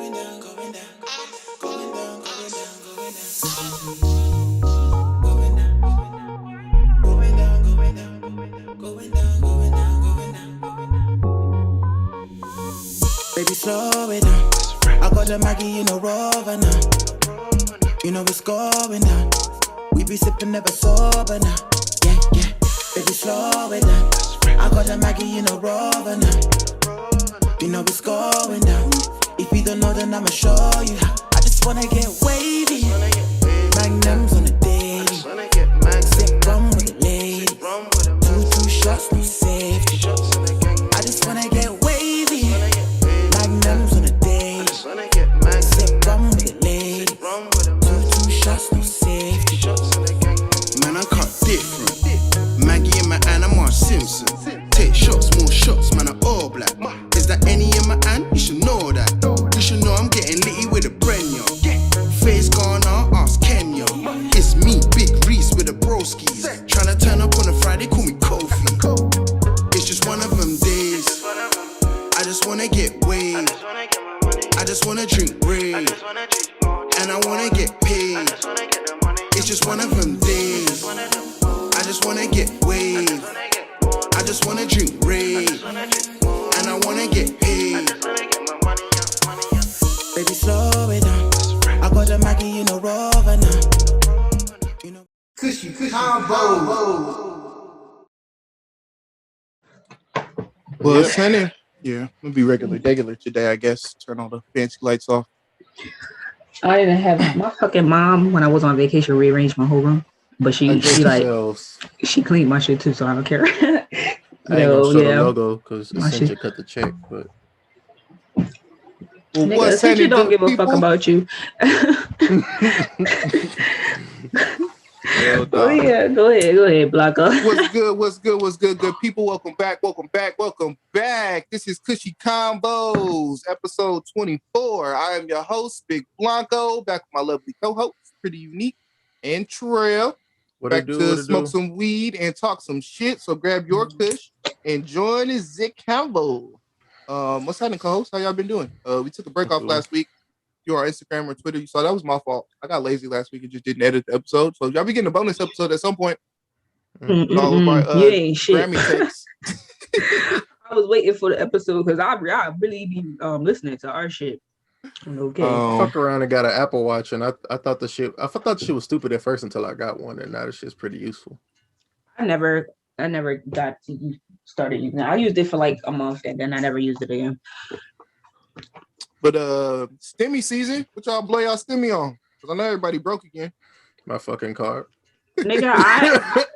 Baby, slow it down. I got the Maggie in a rover now. You know it's going down. We be sipping, never sober now. Yeah, yeah. Baby, slow it down. I got the Maggie in a rover now. You know it's going down. If you don't know, then I'ma show you. I just wanna get wavy. Magnums on the daily. Sip rum with a lady. Two shots, no safety. I just wanna get wavy. Magnums on the daily. Sip rum with a lady. Two shots, no safety. Man, I cut different. Maggie in my hand, I'm on Simpson. Take shots, more shots, man, I'm all black. Is that any in my hand? You should know that. You should know I'm getting litty with a Brenya. Face gone out, ask Kenya. It's me, Big Reese with the broskies. Tryna turn up on a Friday, call me Kofi. It's just one of them days. I just wanna get waved. I just wanna drink rave. And I wanna get paid. It's just one of them days. I just wanna get waved. I just wanna drink rave. And I wanna get paid. Baby, slow it down. I got the Maggie in a rover now. You know. Kushy Konvos. Well, it's sunny. Yeah, I'm gonna be regular today, I guess. Turn all the fancy lights off. I didn't have my fucking mom when I was on vacation rearranged my whole room, but she cleaned my shit too, so I don't care. I ain't gonna show the logo because Essential cut the check, but nigga, Essential don't give a fuck about you. Go ahead, Blocker. What's good, good people? Welcome back. This is Kushy Konvos, episode 24. I am your host, Big Blanco, back with my lovely co-host, Pretty Unique, and Trail. Back to smoke some weed and talk some shit. So grab your kush and join the Zik Convo. What's happening, co-host? How y'all been doing? We took a break off last week. If you're on Instagram or Twitter, you saw that was my fault. I got lazy last week and just didn't edit the episode. So y'all be getting a bonus episode at some point. All of my Grammy takes. I was waiting for the episode because I really be listening to our shit. Okay. Fuck around and got an Apple Watch, and I thought the shit was stupid at first until I got one, and now the shit's pretty useful. I never got to started using it. I used it for like a month and then I never used it again. But stimmy season, what y'all blow y'all stimmy on? Because I know everybody broke again. My fucking card. Nigga,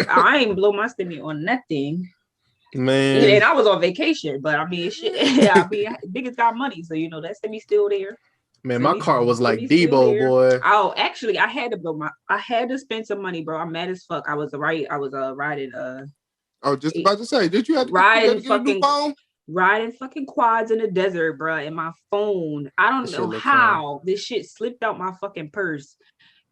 I ain't blow my stimmy on nothing. Man. And I was on vacation, but I mean shit. Niggas got money, so you know that stimmy still there. Man, my car was like Debo, boy. Oh, actually, I had to spend some money, bro. I'm mad as fuck. I was riding. Oh, just about to say, did you have to riding get a new phone? Riding fucking quads in the desert, bro. And my phone, I don't know how this shit slipped out my fucking purse,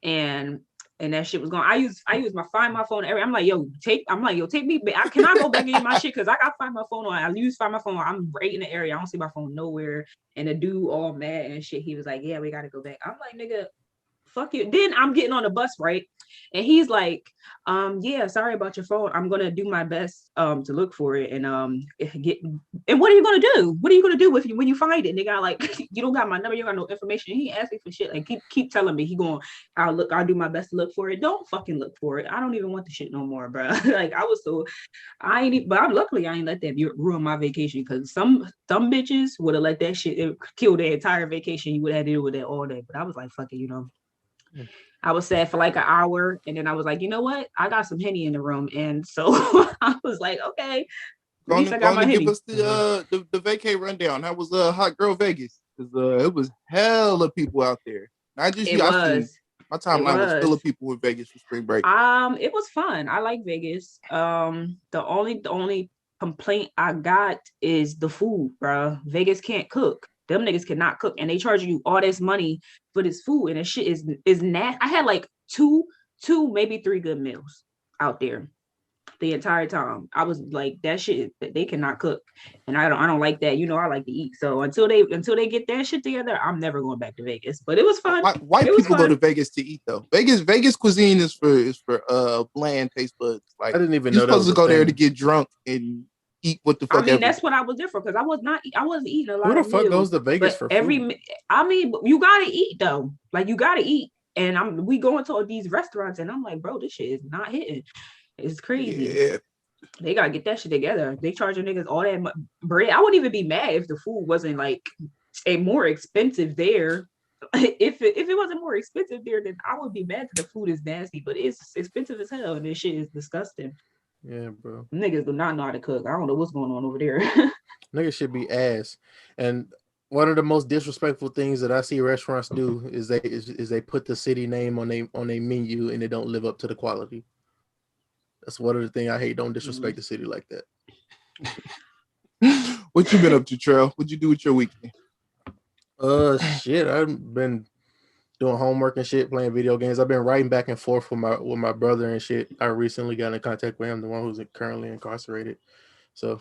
and that shit was gone. I use my Find My Phone every. I'm like, yo, take me back. Can I go back and get my shit? Because I got Find My Phone on. I use Find My Phone. I'm right in the area. I don't see my phone nowhere. And the dude all mad and shit. He was like, yeah, we gotta go back. I'm like, nigga, fuck you. Then I'm getting on the bus, right? And he's like, yeah, sorry about your phone. I'm gonna do my best to look for it and what are you gonna do? What are you gonna do when you find it? Nigga, like, you don't got my number, you don't got no information. He asked me for shit. Like keep telling me I'll do my best to look for it. Don't fucking look for it. I don't even want the shit no more, bro. Like luckily I ain't let that ruin my vacation because some bitches would have let that shit kill their entire vacation. You would have to deal with that all day. But I was like, fuck it, you know. I was sad for like an hour, and then I was like, you know what? I got some Henny in the room, and so I was like, okay. At least I got my Henny. Give us the vacay rundown. How was Hot Girl Vegas? Because it was hell of people out there. Not just you. My timeline was full of people in Vegas for spring break. It was fun. I like Vegas. The only complaint I got is the food, bro. Vegas can't cook. Them niggas cannot cook, and they charge you all this money for this food, and this shit is nasty. I had like two, maybe 3 good meals out there. the entire time. I was like, that shit, they cannot cook, and I don't like that. You know, I like to eat. So until they get that shit together, I'm never going back to Vegas. But it was fun. White people go to Vegas to eat though. Vegas cuisine is for bland taste buds. Like I didn't even know you're supposed to go there to get drunk and eat what the fuck. I mean, that's what I was there for, because I wasn't eating a lot. Who the of fuck meals, goes to Vegas for food? I mean, you gotta eat though. Like you gotta eat. And we going to all these restaurants, and I'm like, bro, this shit is not hitting. It's crazy. Yeah. They gotta get that shit together. They charging niggas all that bread. I wouldn't even be mad if the food wasn't like more expensive there. If it wasn't more expensive there, then I would be mad that the food is nasty. But it's expensive as hell, and this shit is disgusting. Yeah, bro. Niggas do not know how to cook. I don't know what's going on over there. Niggas should be ass. And one of the most disrespectful things that I see restaurants do is they put the city name on a menu and they don't live up to the quality. That's one of the things I hate. Don't disrespect the city like that. What you been up to, Trail? What'd you do with your weekend? Shit. I've been doing homework and shit, playing video games. I've been writing back and forth with my brother and shit. I recently got in contact with him, the one who's currently incarcerated. So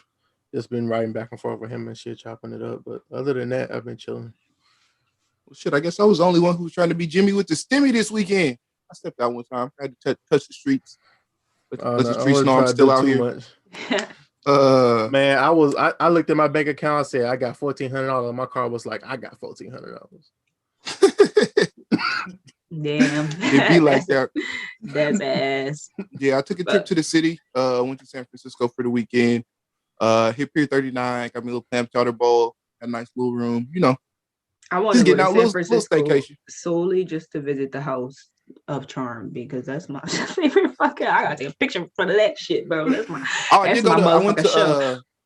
just been writing back and forth with him and shit, chopping it up. But other than that, I've been chilling. Well, shit, I guess I was the only one who was trying to be Jimmy with the stimmy this weekend. I stepped out one time. I had to touch the streets. But the streets know I'm still out here. Man, I looked at my bank account and said I got $1,400. My car was like, I got $1,400. Damn. It be like that. That's ass. Yeah, I took a trip to the city. Went to San Francisco for the weekend. Hit Pier 39, got me a little clam chowder bowl, had a nice little room. You know, I want to go to San Francisco solely just to visit the House of Charm, because that's my favorite fucking. I gotta take a picture in front of that shit, bro. That's my. I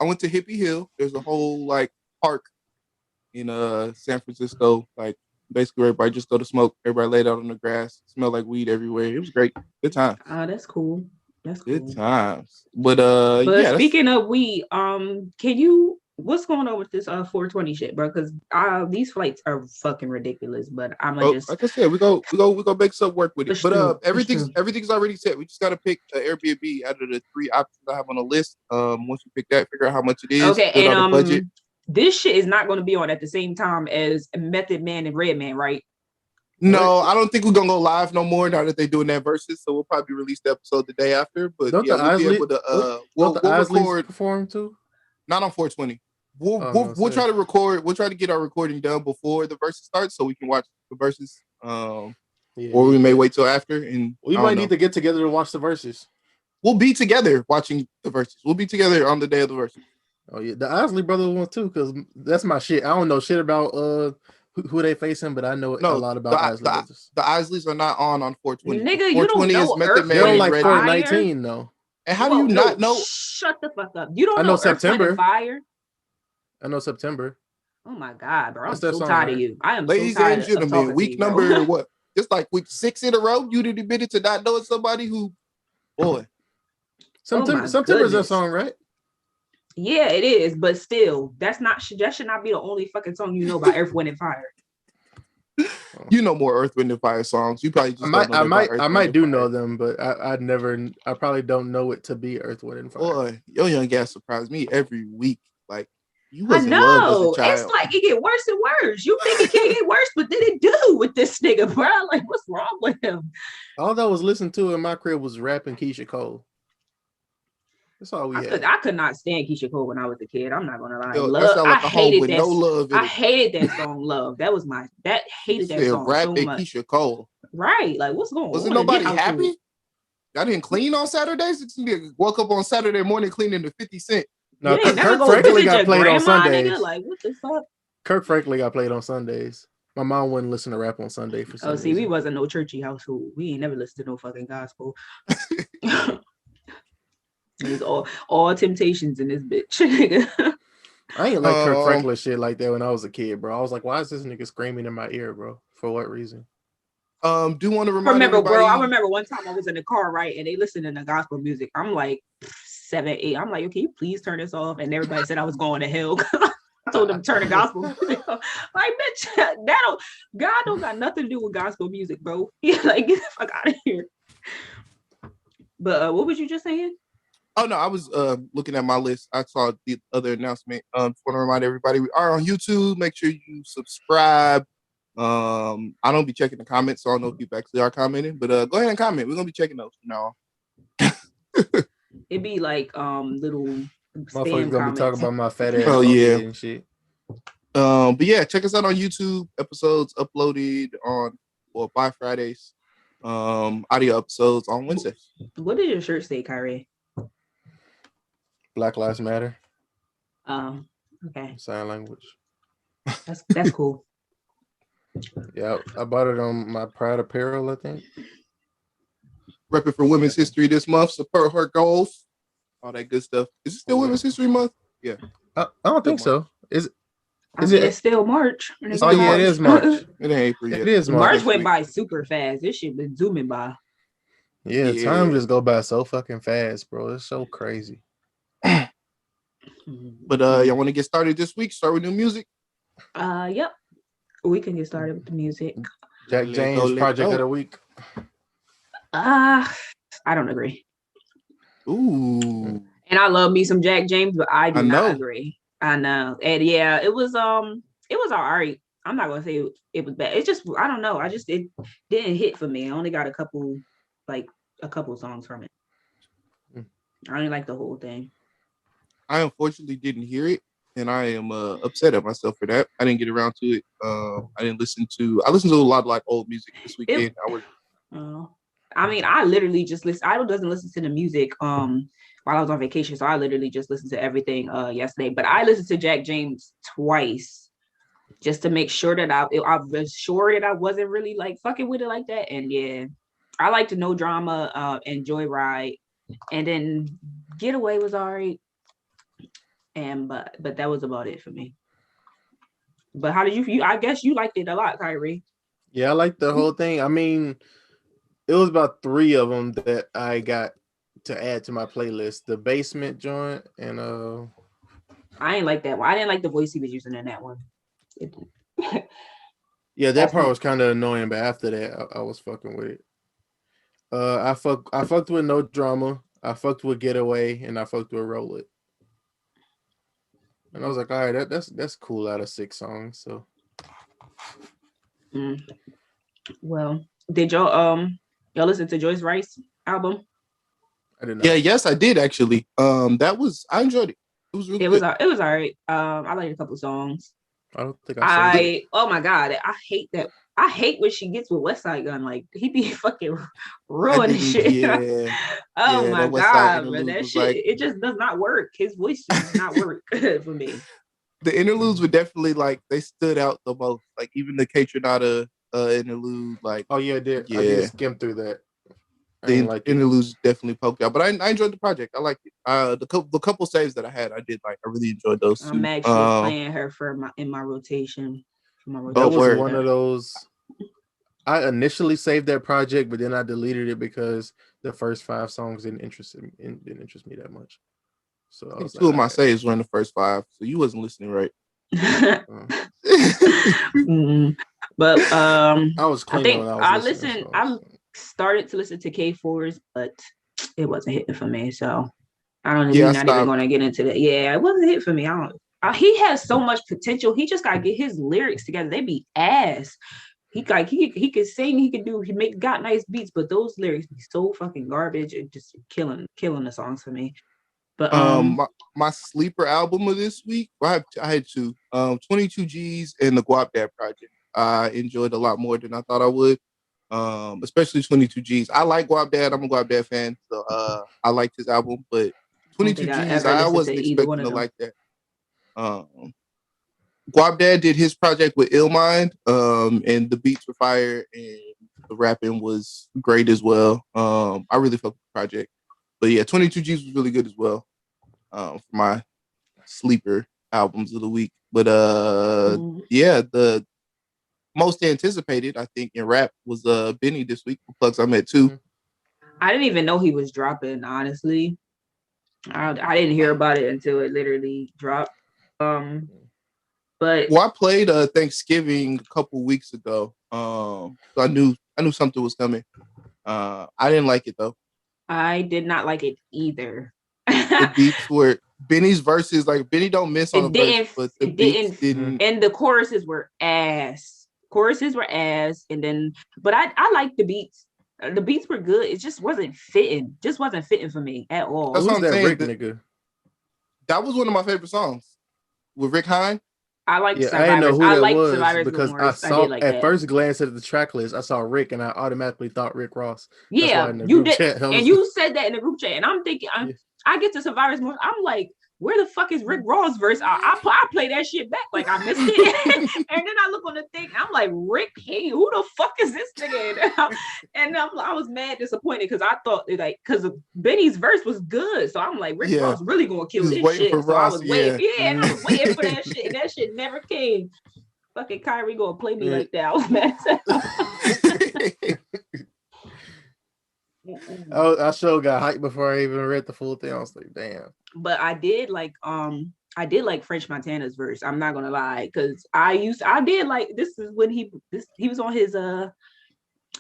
went to Hippie Hill. There's a whole like park in San Francisco. Like basically everybody just go to smoke. Everybody laid out on the grass. Smelled like weed everywhere. It was great. Good time. Oh, that's cool. That's cool. Good times. But yeah, speaking of weed, what's going on with this 420 shit, bro? Because these flights are fucking ridiculous. But I'm just like I said, we go make some work with it. But everything's already set. We just gotta pick an Airbnb out of the 3 options I have on the list. Once we pick that, figure out how much it is. Okay, and budget. This shit is not going to be on at the same time as Method Man and Redman, right? No, I don't think we're gonna go live no more now that they're doing that versus. So we'll probably release the episode the day after. But don't we'll be able to we'll record perform too. Not on 420. We'll try to record. We'll try to get our recording done before the verses starts, so we can watch the verses. Or we may wait till after. And we might need to get together to watch the verses. We'll be together watching the verses. We'll be together on the day of the verses. Oh yeah, the Isley brothers one too, because that's my shit. I don't know shit about who they facing, but I know a lot about Isley brothers. The Isleys are not on 420. Nigga, you don't know. They're on like 419 though. And how do you not know? Shut the fuck up. You don't know. I know September. Fire. I know September. Oh my god, bro! I'm so tired of you. I am ladies so tired and gentlemen. Week number what? Just like week 6 in a row. You did admitted to not knowing somebody who, boy. September's that song, right? Yeah, it is, but still, that should not be the only fucking song you know about Earth, Wind, and Fire. You know more Earth, Wind, and Fire songs. You probably just I might know them, but I probably don't know it to be Earth, Wind, and Fire. Boy, your young ass surprised me every week. Like you was in love as a child. It's like it get worse and worse. You think it can't get worse, but then it do with this nigga, bro. Like what's wrong with him? All that was listened to in my crib was rap and Keisha Cole. That's all we had. I could not stand Keisha Cole when I was a kid. I'm not gonna lie. I hated that. No love. I hated that song. Love. That was hated that song rap so and much. Keisha Cole. Right. Like what's going on? Wasn't nobody happy? Y'all didn't clean on Saturdays? Woke up on Saturday morning cleaning to 50 Cent. No, Kirk Franklin got played on Sundays. Nigga, like what the fuck? Kirk Franklin got played on Sundays. My mom wouldn't listen to rap on Sunday for some reason. We wasn't no churchy household. We ain't never listened to no fucking gospel. There's all temptations in this bitch. I ain't like Kirk Franklin shit like that when I was a kid, bro. I was like, why is this nigga screaming in my ear, bro? For what reason? Do want to remind everybody... bro, I remember one time I was in the car, right, and they listened to the gospel music. I'm like 7, 8. I'm like, okay, you please turn this off? And everybody said I was going to hell. I told them to turn the gospel music off. Like, bitch, God don't got nothing to do with gospel music, bro. Like, get the fuck out of here. But what was you just saying? Oh no, I was looking at my list. I saw the other announcement. Just want to remind everybody we are on YouTube. Make sure you subscribe. I don't be checking the comments, so I don't know if people actually are commenting. But go ahead and comment. We're gonna be checking those from now on. It'd be like little Motherfuckers spam gonna be talking comments. about my fat ass. Oh yeah. and shit. But yeah, check us out on YouTube. Episodes uploaded on by Fridays. Audio episodes on Wednesdays. What did your shirt say, Kyrie? Black Lives Matter. Okay. Sign language. That's cool. Yeah, I bought it on my Pride apparel, I think. Repping for Women's History this month. Support her goals. All that good stuff. Is it still Women's History Month? Yeah. I don't think so. Is it? It's still March. Oh yeah, it is March. It ain't April yet. It is March went by super fast. This shit been zooming by. Yeah, time just go by so fucking fast, bro. It's so crazy. But y'all want to get started this week? Start with new music? Yep. We can get started with the music. Jaxn project of the week. I don't agree. Ooh. And I love me some Jack James, but I do not agree. I know. And yeah, it was all right. I'm not gonna say it was bad. It's just I don't know. It didn't hit for me. I only got a couple songs from it. I didn't like the whole thing. I unfortunately didn't hear it, and I am upset at myself for that. I didn't get around to it. I listened to a lot of like old music this weekend. I literally just listen. I doesn't listen to the music while I was on vacation, so I literally just listened to everything yesterday. But I listened to Jack James twice just to make sure that I was sure that I wasn't really like fucking with it like that. And yeah, I liked No Drama and Joyride, and then Getaway was alright. And but that was about it for me. But how did you? I guess you liked it a lot, Kyrie. Yeah, I liked the whole thing. I mean, it was about 3 of them that I got to add to my playlist. The Basement joint and I ain't like that one. I didn't like the voice he was using in that one. Yeah, that part was kind of annoying, but after that, I was fucking with it. I fucked with No Drama. I fucked with Getaway, and I fucked with Roll It. And I was like, all right, that's cool out of 6 songs. So, well, did y'all listen to Joyce Rice album? I did not. Yeah, yes, I did actually. I enjoyed it. It was really good. It was all right. I liked a couple songs. I don't think oh my god, I hate that. I hate when she gets with Westside Gun. Like he be fucking ruining shit. Yeah. Oh my god, man, that shit like, it just does not work. His voice does not work for me. The interludes were definitely like they stood out the most. Like even the K-Tronada interlude, like I did skim through that. The interludes definitely poked out, but I enjoyed the project. I liked it. The couple saves that I had, I did like. I really enjoyed those. I'm actually playing her in my rotation. That was one of those. I initially saved that project, but then I deleted it because the first 5 songs didn't interest me that much. So I was 2 of my saves were in the first 5, so you wasn't listening right. But I was cleaning. I started to listen to K4's, but it wasn't hitting for me. So I don't know. We're not even going to get into that. Yeah, it wasn't hitting for me. He has so much potential. He just got to get his lyrics together. They be ass. He could sing. He got nice beats, but those lyrics be so fucking garbage and just killing the songs for me. But my sleeper album of this week, I had 2, 22 G's and the Guap Dad Project. I enjoyed a lot more than I thought I would. Especially 22 G's. I like Guap Dad. I'm a Guap Dad fan, so I liked his album. But 22 G's, I wasn't expecting to like that. Guap Dad did his project with Illmind, and the beats were fire, and the rapping was great as well. I really fucked with the project. But yeah, 22 G's was really good as well. For my sleeper albums of the week. But yeah, the most anticipated, I think, in rap was Benny this week. Plugs I'm at 2. I didn't even know he was dropping, honestly. I didn't hear about it until it literally dropped. But I played Thanksgiving a couple weeks ago. So I knew something was coming. I didn't like it though. I did not like it either. The beats were Benny's verses, like Benny don't miss on the verse, but the beats didn't. And the choruses were ass. And then, but I like the beats. The beats were good. It just wasn't fitting. For me at all. That's what I'm saying. Rick nigga? That was one of my favorite songs with Rick Hine. I like Survivors. I didn't know who that was Survivors because I saw at first glance at the track list, I saw Rick and I automatically thought Rick Ross. Yeah, you did, and you said that in the group chat, and I'm thinking, I get to Survivors more. I'm like, where the fuck is Rick Ross verse? I play that shit back like I missed it, and then I look on the thing, and I'm like, Rick, hey, who the fuck is this nigga? And I was mad disappointed because I thought because Benny's verse was good, so I'm like, Rick Ross really gonna kill this shit. So I was waiting, and I was waiting for that shit, and that shit never came. Fucking Kyrie gonna play me like that. I was mad. I sure got hyped before I even read the full thing. I was like, damn. But I did like French Montana's verse. I'm not gonna lie, because this is when he was on his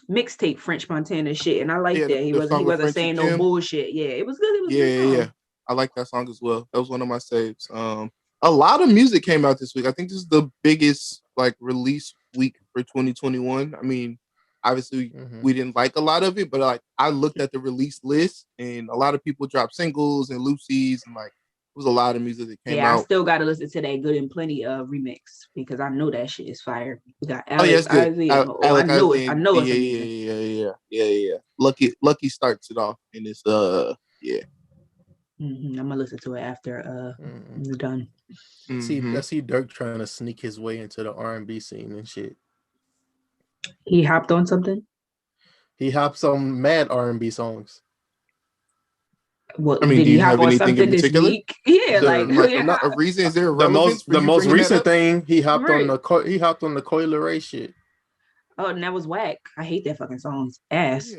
mixtape French Montana shit, and I liked that. He wasn't saying no bullshit. Yeah, it was good. It was good. Yeah. I like that song as well. That was one of my saves. A lot of music came out this week. I think this is the biggest like release week for 2021. I mean, obviously we didn't like a lot of it, but like I looked at the release list and a lot of people dropped singles and Lucy's, and like it was a lot of music that came out. I still gotta listen to that Good and Plenty remix because I know that shit is fire. We got Alex Isaac. I know it. Yeah. Lucky starts it off and it's I'm gonna listen to it after we're done. I see Derrick trying to sneak his way into the R&B scene and shit. He hopped on something? He hops on mad R&B songs. Well, I mean, did he have anything in particular? Yeah, not a reason. Is there a relevance? The most recent thing he hopped on the Coi Leray shit. Oh, and that was whack. I hate that fucking song. Ass.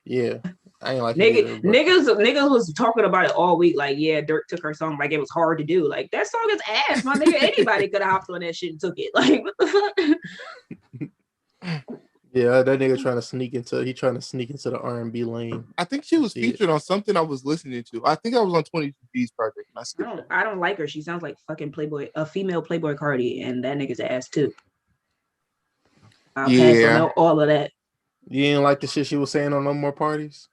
Yeah. I ain't like niggas was talking about it all week. Like, yeah, Derrick took her song like it was hard to do. Like that song is ass, my nigga. Anybody could have hopped on that shit and took it. Like, what the fuck? Yeah, that nigga trying to sneak into the R&B lane. I think she was featured on something I was listening to. I think I was on 22G's project. I don't like her. She sounds like fucking Playboy, a female Playboy Cardi, and that nigga's ass too. I'll pass on all of that. You didn't like the shit she was saying on No More Parties?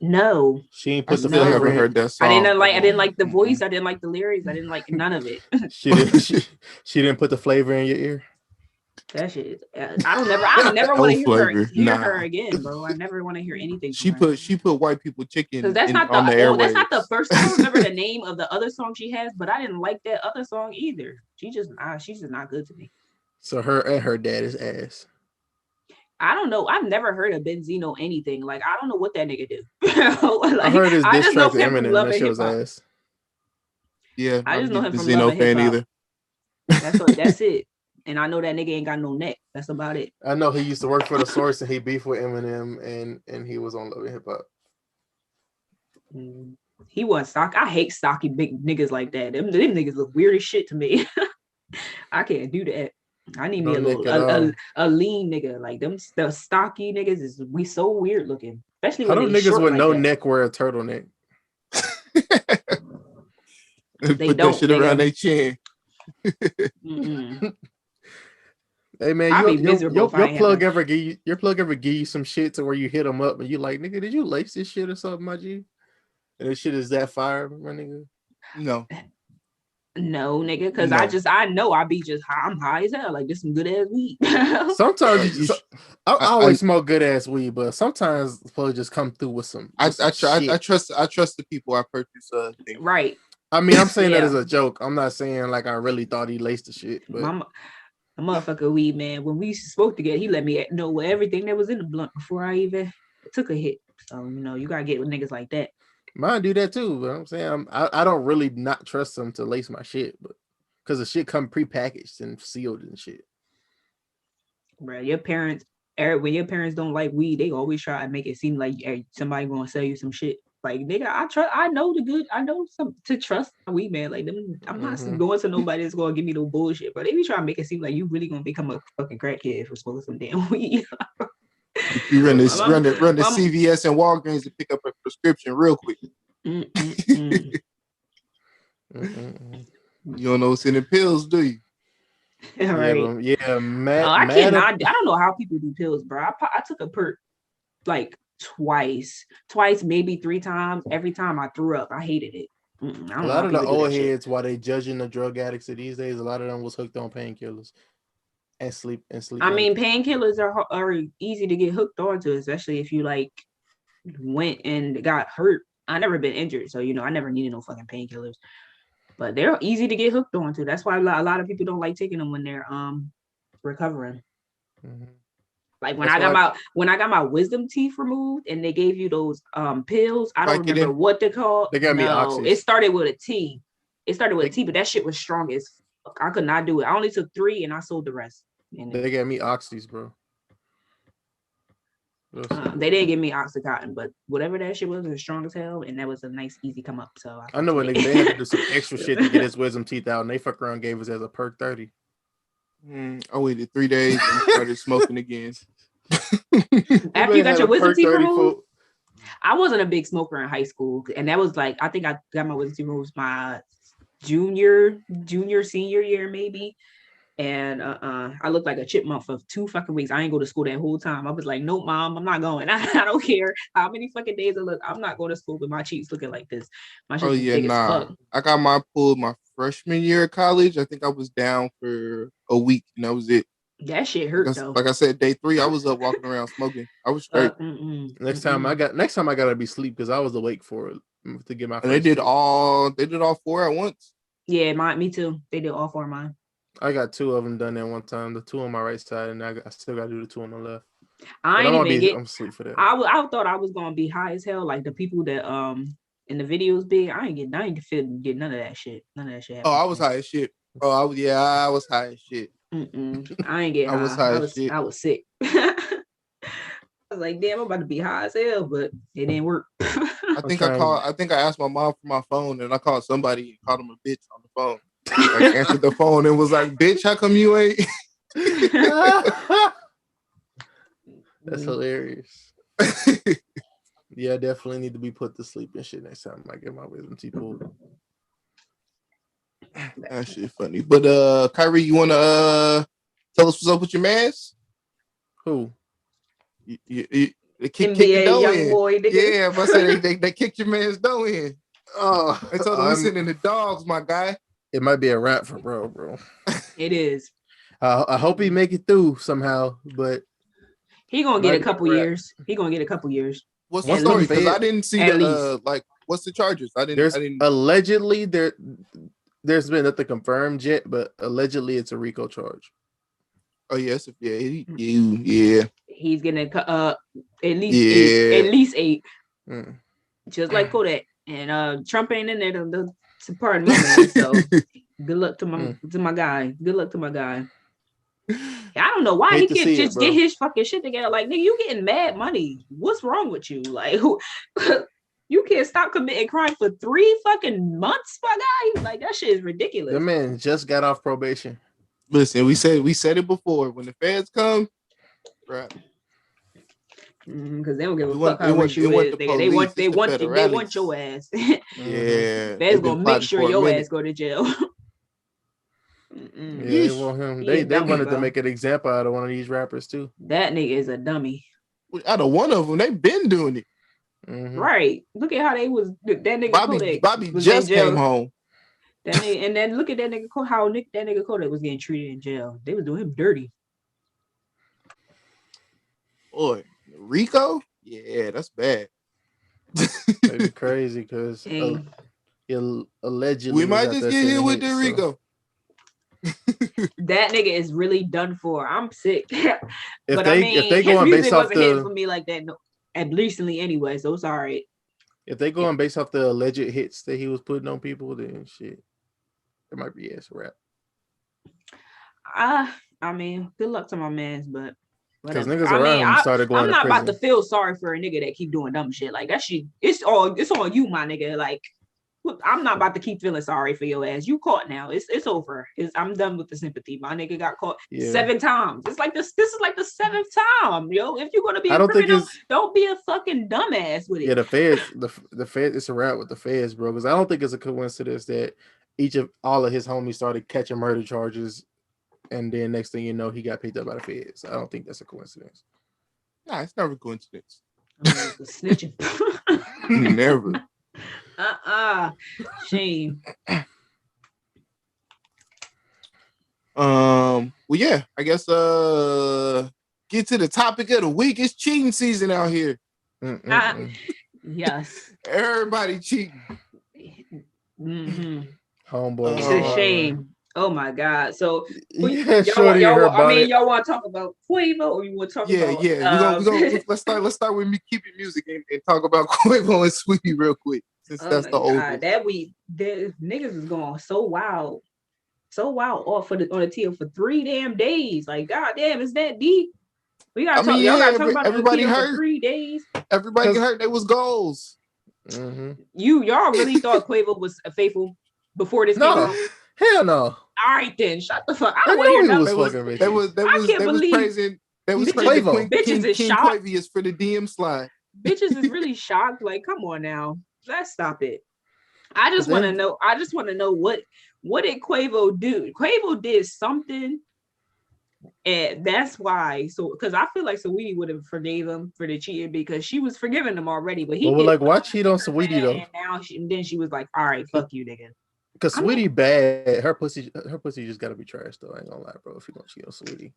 No. She ain't put the flavor in. Heard that song. I didn't like the voice. I didn't like the lyrics. I didn't like none of it. She didn't put the flavor in your ear. That shit. I never want to hear her again, bro. I never want to hear anything. She put white people chicken. Because that's not the first. I don't remember the name of the other song she has, but I didn't like that other song either. she's just not good to me. So her dad is ass. I don't know. I've never heard of Benzino anything. Like, I don't know what that nigga do. Like, I heard his diss track to Eminem. That shit was ass. Yeah, I just know him from Benzino fan either. That's it. And I know that nigga ain't got no neck. That's about it. I know he used to work for the Source and he beefed with Eminem and he was on Love and Hip Hop. He wasn't stock. I hate stocky big niggas like that. Them niggas look weird as shit to me. I can't do that. I need me a lean nigga. Like them, the stocky niggas we so weird looking. Especially when they niggas with like no that. neck wear a turtleneck. They put that shit around their chin. Hey man, your plug ever give you some shit to where you hit them up and you like, nigga, did you lace this shit or something, my G? And this shit is that fire, my nigga? No, nigga, because I know I'm high as hell. Like, this some good ass weed. Sometimes I always smoke good ass weed, but sometimes plug just come through with some. I trust the people I purchase things. Right. I mean, I'm saying that as a joke. I'm not saying like I really thought he laced the shit. But a motherfucker weed man. When we spoke together, he let me know everything that was in the blunt before I even took a hit. So you gotta get with niggas like that. Mine do that too, but I'm saying I don't really not trust them to lace my shit, but because the shit come prepackaged and sealed and shit. Bro, when your parents don't like weed, they always try to make it seem like somebody gonna sell you some shit. Like, nigga, I know some to trust a weed man. Like, them, I'm not going to nobody that's gonna give me no bullshit, but they be trying to make it seem like you really gonna become a fucking crackhead for smoking some damn weed. You run the CVS and Walgreens to pick up a prescription real quick. Mm-mm-mm. You don't know what's in the pills, do you? All right. I cannot. I don't know how people do pills, bro. I took a perk like twice, maybe 3 times. Every time I threw up. I hated it. I don't A know lot how of the people do old that shit. heads, while they judging the drug addicts of these days, a lot of them was hooked on painkillers and sleep. I mean, painkillers are easy to get hooked onto, especially if you like went and got hurt. I never been injured, so I never needed no fucking painkillers. But they're easy to get hooked onto. That's why a lot of people don't like taking them when they're recovering. Mm-hmm. Like when I got my wisdom teeth removed and they gave you those pills, I don't remember what they called. They got me oxys. It started with a T. It started with a T, but that shit was strong as fuck. I could not do it. I only took 3 and I sold the rest. They got me oxys, bro. They didn't give me Oxycontin, but whatever that shit was strong as hell, and that was a nice easy come up. So I know when they had to do some extra shit to get his wisdom teeth out, and they fuck around gave us as a perk 30. I waited 3 days and started smoking again. After you got your wisdom teeth removed, I wasn't a big smoker in high school, and that was like I think I got my wisdom teeth removed my junior, senior year maybe. And I looked like a chipmunk for 2 fucking weeks. I ain't go to school that whole time. I was like, nope, mom, I'm not going. I don't care how many fucking days I look. I'm not going to school with my cheeks looking like this. My shit big as fuck. I got mine pulled my freshman year of college. I think I was down for a week, and that was it. That shit hurt though. Like I said, day 3, I was up walking around smoking. I was straight. Next time I gotta be asleep because I was awake for it to get my. And they did all 4 at once. Yeah, me too. They did all 4 of mine. I got 2 of them done at one time. The 2 on my right side, and I still got to do the 2 on the left. I'm asleep for that. I thought I was gonna be high as hell, like the people that in the videos big. I ain't get none of that shit. None of that shit. Oh, I was high as shit. Oh, I was high as shit. I ain't get high. I was high as shit. I was sick. I was like, damn, I'm about to be high as hell, but it didn't work. I think I asked my mom for my phone, and I called somebody and called him a bitch on the phone. Like answered the phone and was like, bitch, how come you ain't? That's hilarious. Yeah, I definitely need to be put to sleep and shit next time I get my wisdom teeth pulled. That shit funny. But Kyrie, you wanna tell us what's up with your mans? Who? They kicked NBA your young boy. Yeah, but I said they kicked your man's dough in. Oh, they told him he's sitting in the dogs, my guy. It might be a wrap for bro. It is. I hope he make it through somehow, but he gonna get a couple years. He gonna get a couple years. What's the story? Because I didn't see what's the charges? I didn't. Allegedly there's been nothing confirmed yet, but allegedly it's a RICO charge. Oh yes, yeah. He's getting at least 8. Just like Kodak. And Trump ain't in there to pardon me, man. So good luck to my guy. Good luck to my guy. I don't know why he can't just get his fucking shit together. Like, nigga, you getting mad money. What's wrong with you? Like, you can't stop committing crime for 3 fucking months, my guy. Like, that shit is ridiculous. The man just got off probation. Listen, we said it before. When the feds come, right? Because they don't give a fuck how rich you is. They want your ass. Yeah, Feds gonna make sure your ass go to jail. Yeah, they want him. They wanted to make an example out of one of these rappers too. That nigga is a dummy. Out of one of them, they've been doing it. Right. Look at how they was. That nigga Bobby just came home. That nigga, and then look at that nigga how that nigga Kodak was getting treated in jail. They was doing him dirty. Boy, Rico? Yeah, that's bad. It's crazy because allegedly we might just get hit with the Rico. That nigga is really done for. I'm sick. If they go on based off hitting for me like that, at recently anyway, so it's all right. If they go on based off the alleged hits that he was putting on people, then shit, it might be a rap. I mean, good luck to my mans, but because niggas around him started going. I'm not about to feel sorry for a nigga that keep doing dumb shit like that. Shit, it's all you, my nigga. Like, I'm not about to keep feeling sorry for your ass. You caught now. It's over. I'm done with the sympathy. My nigga got caught 7 times. It's like this is like the 7th time, yo. If you're gonna be a criminal, don't be a fucking dumbass with it. Yeah, the feds, it's a wrap with the feds, bro. Because I don't think it's a coincidence that all of his homies started catching murder charges, and then next thing you know, he got picked up by the feds. I don't think that's a coincidence. Nah, it's never a coincidence. Snitching. Never. Shame. Well, yeah, I guess get to the topic of the week. It's cheating season out here. Yes. Everybody cheating. Mm-hmm. Homeboy. It's a shame. Oh my God. So y'all want to talk about Quavo, or you want to talk about we're gonna let's start with me keeping music and talk about Quavo and Saweetie real quick, since that's the old one. Niggas was going so wild off on the tail for 3 damn days. Like, God damn, is that deep? We gotta talk. Y'all gotta talk about everybody hurt for 3 days. Everybody hurt. They was goals. Mm-hmm. Y'all really thought Quavo was faithful before this came out? Hell no. All right then, shut the fuck. I don't want to hear nothing. They was praising Quavo. Bitches is King shocked. Quavo for the DM slide. Bitches is really shocked. Like, come on now, let's stop it. I just want to know what did Quavo do? Quavo did something, and that's why. So, because I feel like Saweetie would have forgave him for the cheating because she was forgiving him already. But why cheat on Saweetie though? And now then she was like, all right, fuck you, nigga. Because Saweetie bad. Her pussy just gotta be trash though. I ain't gonna lie, bro. If you gonna cheat on Saweetie.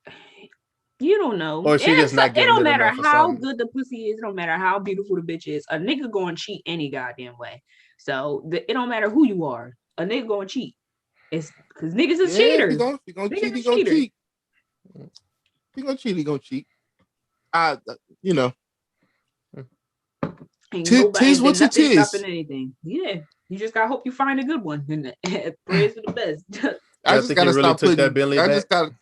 You don't know. Or she just not. It don't matter how good the pussy is. It don't matter how beautiful the bitch is. A nigga going to cheat any goddamn way. So it don't matter who you are. A nigga going to cheat. It's because niggas is cheaters. He gonna cheat. He gonna cheat. He gonna cheat. He gonna cheat. Tis what it is. Stopping anything. Yeah. You just gotta hope you find a good one. And praise for the best. I just gotta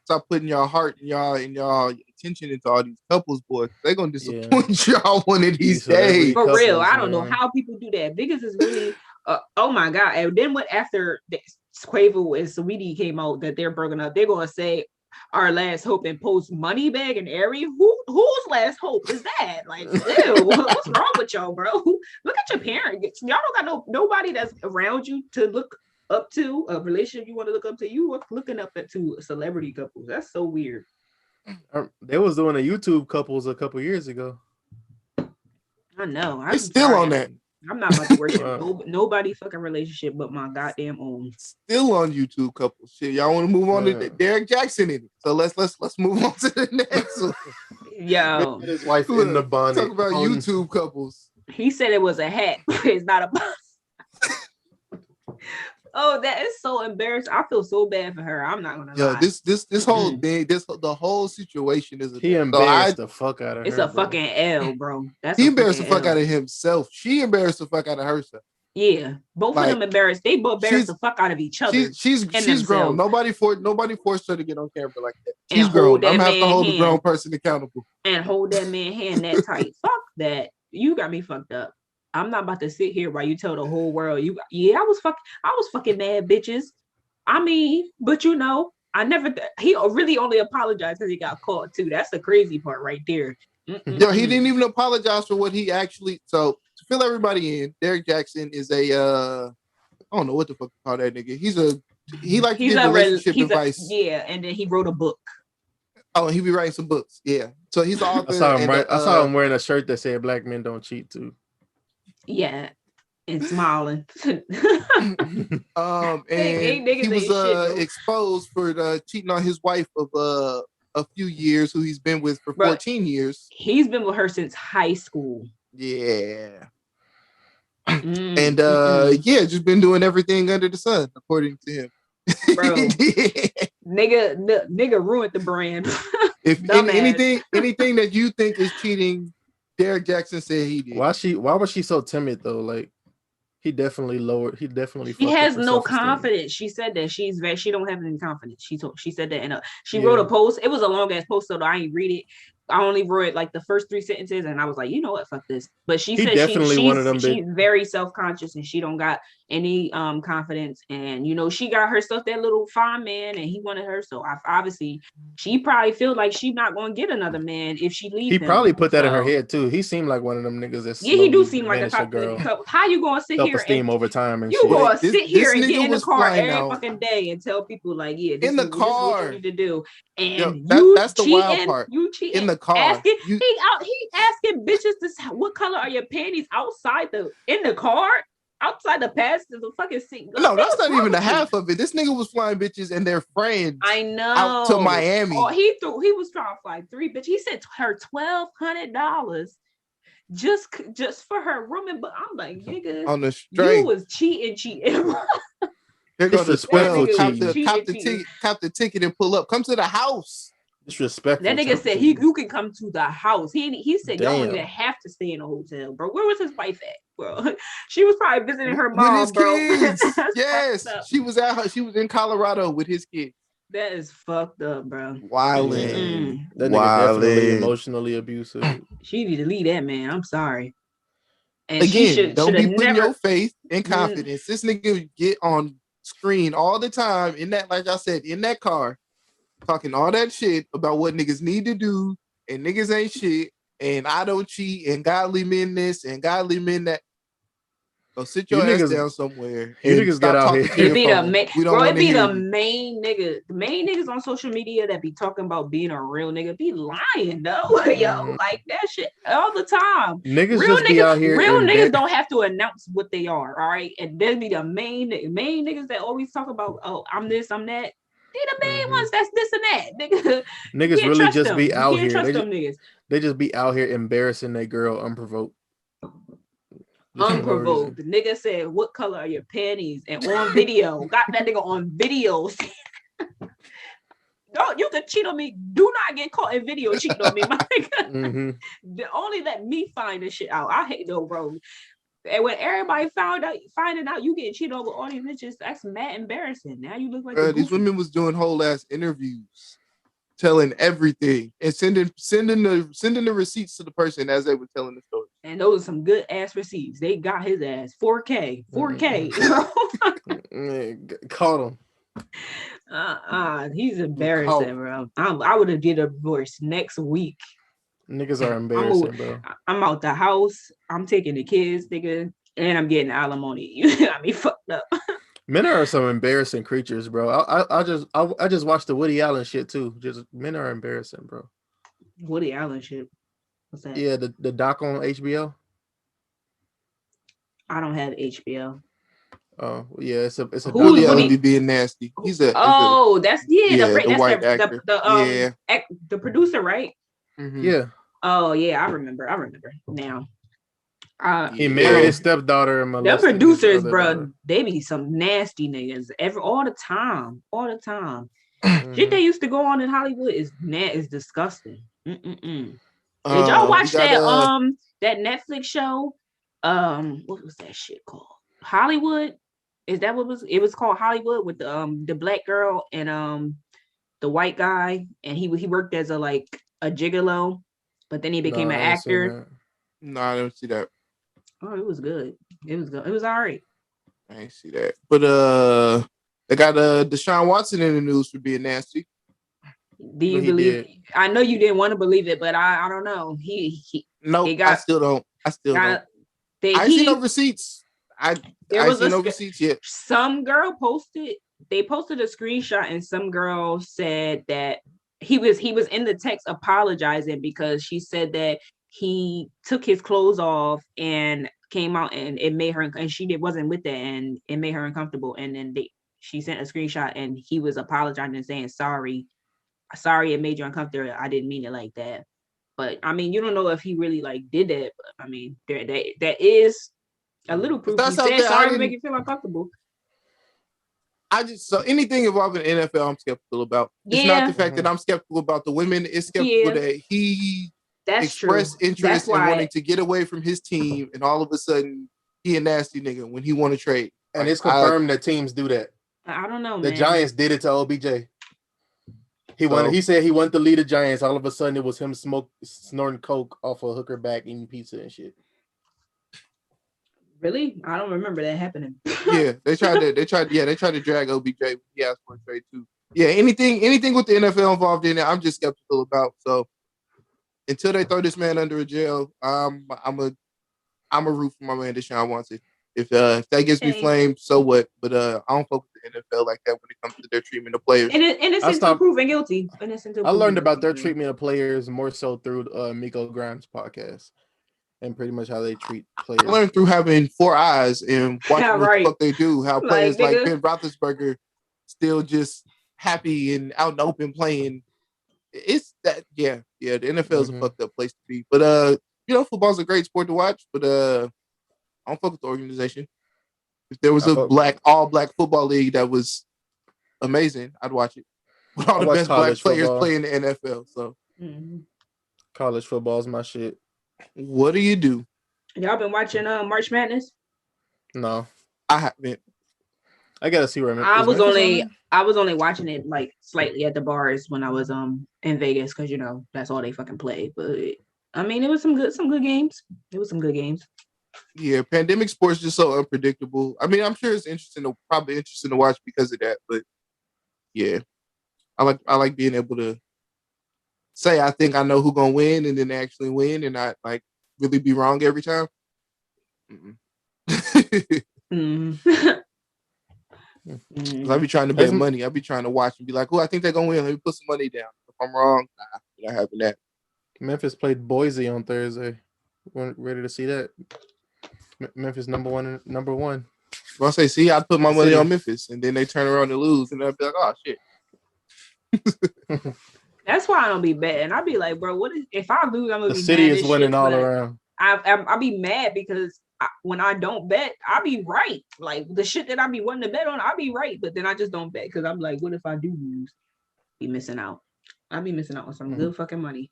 stop putting y'all heart and y'all attention into all these couples, boys. They're gonna disappoint y'all one of these days. For real, I don't know how people do that. Biggest is really, oh my God. And then after Quavo and Saweetie came out that they're broken up, they're gonna say our last hope and post Moneybag and Ari. Whose last hope is that? Like, ew, what's wrong with y'all, bro? Look at your parents. Y'all don't got nobody that's around you to look up to, a relationship you want to look up to. You are looking up to celebrity couples. That's so weird. They was doing a YouTube couples a couple years ago. I know. I'm still on that. I'm not about to worship nobody fucking relationship but my goddamn own. Still on YouTube couples. Shit, y'all want to move on to Derrick Jaxn in it. So let's move on to the next one. Yo, his wife in the bonnet. Talk about YouTube couples. He said it was a hat. It's not a bus. Oh, that is so embarrassing. I feel so bad for her. I'm not gonna lie. This whole thing, the whole situation is he embarrassed the fuck out of her. It's a fucking L, bro. He embarrassed the fuck out of himself. She embarrassed the fuck out of herself. Yeah, both of them embarrassed. They both embarrassed the fuck out of each other. She's grown. Nobody forced her to get on camera like that. She's grown. I'm gonna have to hold the grown person accountable and hold that man hand that tight. Fuck that. You got me fucked up. I'm not about to sit here while you tell the whole world I was fucking mad, bitches. I mean, but he really only apologized because he got caught too. That's the crazy part right there. Yo, he didn't even apologize for what he actually. So to fill everybody in, Derrick Jaxn is I don't know what the fuck to call that nigga. He's a relationship advice. And then he wrote a book. Oh, he be writing some books. Yeah. So he's the author. I saw him wearing a shirt that said "Black men don't cheat" too. Yeah, and smiling. And he was exposed for cheating on his wife of a few years, who he's been with for 14 years. He's been with her since high school. Yeah. And just been doing everything under the sun, according to him. Bro, nigga ruined the brand. If anything that you think is cheating, Derrick Jaxn said he did. Why was she so timid though? Like he definitely. He has no confidence. She said that she don't have any confidence. She said that, and she wrote a post. It was a long ass post, so I ain't read it. I only wrote like the first 3 sentences, and I was like, you know what, fuck this. But she said she's very self conscious, and she don't got any confidence. And you know, she got herself that little fine man, and he wanted her. So obviously, she probably feel like she's not gonna get another man if she leaves. He probably put that in her head too. He seemed like one of them niggas that yeah, he do slowly seem like a vanish a toxic. girl. How you gonna sit here Self-esteem and over time and you shit. gonna sit here and this get in the nigga car was every flying out fucking day and tell people like, yeah, this in the is what car. you need to do, and Yo, you that's the wild cheating, part. you cheating In the car. asking You, he asking bitches this, what color are your panties outside in the car, outside the passenger the fucking seat. no, that's not even the half of it. This nigga was flying bitches and their friends. I know. Out to Miami. Oh, he was trying to fly 3 bitches. He said her $1,200 just for her room. But I'm like, nigga, on the straight. You was cheating. They're gonna Disrespectful cop the ticket and pull up. Come to the house. Disrespectful. That nigga said you can come to the house. He said y'all don't even have to stay in a hotel, bro. Where was his wife at, bro? She was probably visiting her mom, with his bro. kids. Yes, she was in Colorado with his kids. That is fucked up, bro. Wildin'. That nigga definitely emotionally abusive. She need to leave that man. I'm sorry. And again, don't be putting your faith and confidence. This nigga get on screen all the time in that, like I said, in that car, talking all that shit about what niggas need to do, and niggas ain't shit, and I don't cheat, and godly men this and godly men that. Go sit your ass down somewhere. You niggas get out here. It be the main nigga. The main niggas on social media that be talking about being a real nigga be lying though. Yo, like that shit all the time. Niggas real just be out here. Real niggas don't have to announce what they are. All right, and then be the main niggas that always talk about, oh, I'm this, I'm that. They the main ones that's this and that. Niggas really just them. be out here. They just be out here embarrassing their girl unprovoked. Unprovoked. The nigga said, what color are your panties? And on video, got that nigga on video. Don't, you can cheat on me. Do not get caught in video cheating on me, my nigga. Only let me find this shit out. I hate no bro. And when everybody finding out you getting cheated on with all these bitches, that's mad embarrassing. Now you look like these women was doing whole ass interviews, telling everything and sending the receipts to the person as they were telling the story. And those are some good ass receipts. They got his ass 4K. Caught him. He's embarrassing, bro. I would have did a divorce next week. Niggas are embarrassing, bro. I'm out the house. I'm taking the kids, nigga, and I'm getting alimony. You got me fucked up. Men are some embarrassing creatures, bro. I just watched the Woody Allen shit too. Just men are embarrassing, bro. Woody Allen shit. What's that? Yeah, the doc on HBO. I don't have HBO. Oh yeah, it's a Woody Allen be being nasty. He's a that's the white actor. The producer, right? Mm-hmm. Yeah. Oh yeah, I remember now. He married his stepdaughter and the producers, bro. They be some nasty niggas all the time. Shit they used to go on in Hollywood is disgusting. Did y'all watch that Netflix show? What was that shit called? Hollywood? Is that what it was called? Hollywood with the black girl and the white guy, and he worked as a gigolo, but then he became an actor. No, I didn't see that. Oh, it was good. It was all right. I ain't see that. But they got Deshaun Watson in the news for being nasty. Do you believe? I know you didn't want to believe it, but I don't know. I still don't. I see no receipts. I see no receipts yet. Some girl posted. They posted a screenshot, and some girl said that he was in the text apologizing because she said that he took his clothes off and came out, and it made her, and she wasn't with that, and it made her uncomfortable. And then she sent a screenshot, and he was apologizing and saying sorry, it made you uncomfortable. I didn't mean it like that. But I mean, you don't know if he really did that. But I mean, there is a little proof. He said sorry to make you feel uncomfortable. So anything involving the NFL, I'm skeptical about. Yeah. It's not the fact that I'm skeptical about the women. It's skeptical that he expressed interest in wanting to get away from his team, and all of a sudden he a nasty nigga when he want to trade. And it's confirmed that teams do that. I don't know. The Giants did it to OBJ. He said he wanted to lead the Giants. All of a sudden, it was him snorting coke off a hooker back, eating pizza and shit. Really? I don't remember that happening. Yeah, they tried to drag OBJ. He asked for a trade too. Yeah, anything with the NFL involved in it, I'm just skeptical about. So until they throw this man under a jail, I'm a root for my man Deshaun Watson. If that gets me flamed, so what? But I don't focus the NFL like that when it comes to their treatment of players. Innocent until proven guilty. I learned about their treatment of players more so through Miko Grimes' podcast and pretty much how they treat players. I learned through having 4 eyes and watching what the fuck they do. How players like Ben Roethlisberger still just happy and out in the open playing. It's that, yeah. The NFL is a fucked up place to be. But football's a great sport to watch. But I don't fuck with the organization. If there was a all black football league that was amazing, I'd watch it. With all the best black players playing the NFL. So college football is my shit. What do you do? Y'all been watching March Madness? No, I haven't. I gotta see where I was only watching it like slightly at the bars when I was in Vegas because that's all they fucking play. But I mean, it was some good games. Yeah, pandemic sports just so unpredictable. I mean, I'm sure it's probably interesting to watch because of that. But yeah, I like being able to say I think I know who's gonna win and then actually win and not like really be wrong every time. I be trying to bet money. I be trying to watch and be like, "Oh, I think they're gonna win. Let me put some money down." If I'm wrong, not having that. Memphis played Boise on Thursday. Ready to see that? Memphis number one. Well, I say, see, I'd put my money on Memphis, and then they turn around and lose, and I'd be like, "Oh shit." That's why I don't be betting. I'd be like, bro, if I lose, I'm gonna be mad. The city is winning all around. I'll be mad because when I don't bet, I'll be right. Like the shit that I be wanting to bet on, I'll be right. But then I just don't bet because I'm like, what if I do lose? Be missing out. I'll be missing out on some good fucking money.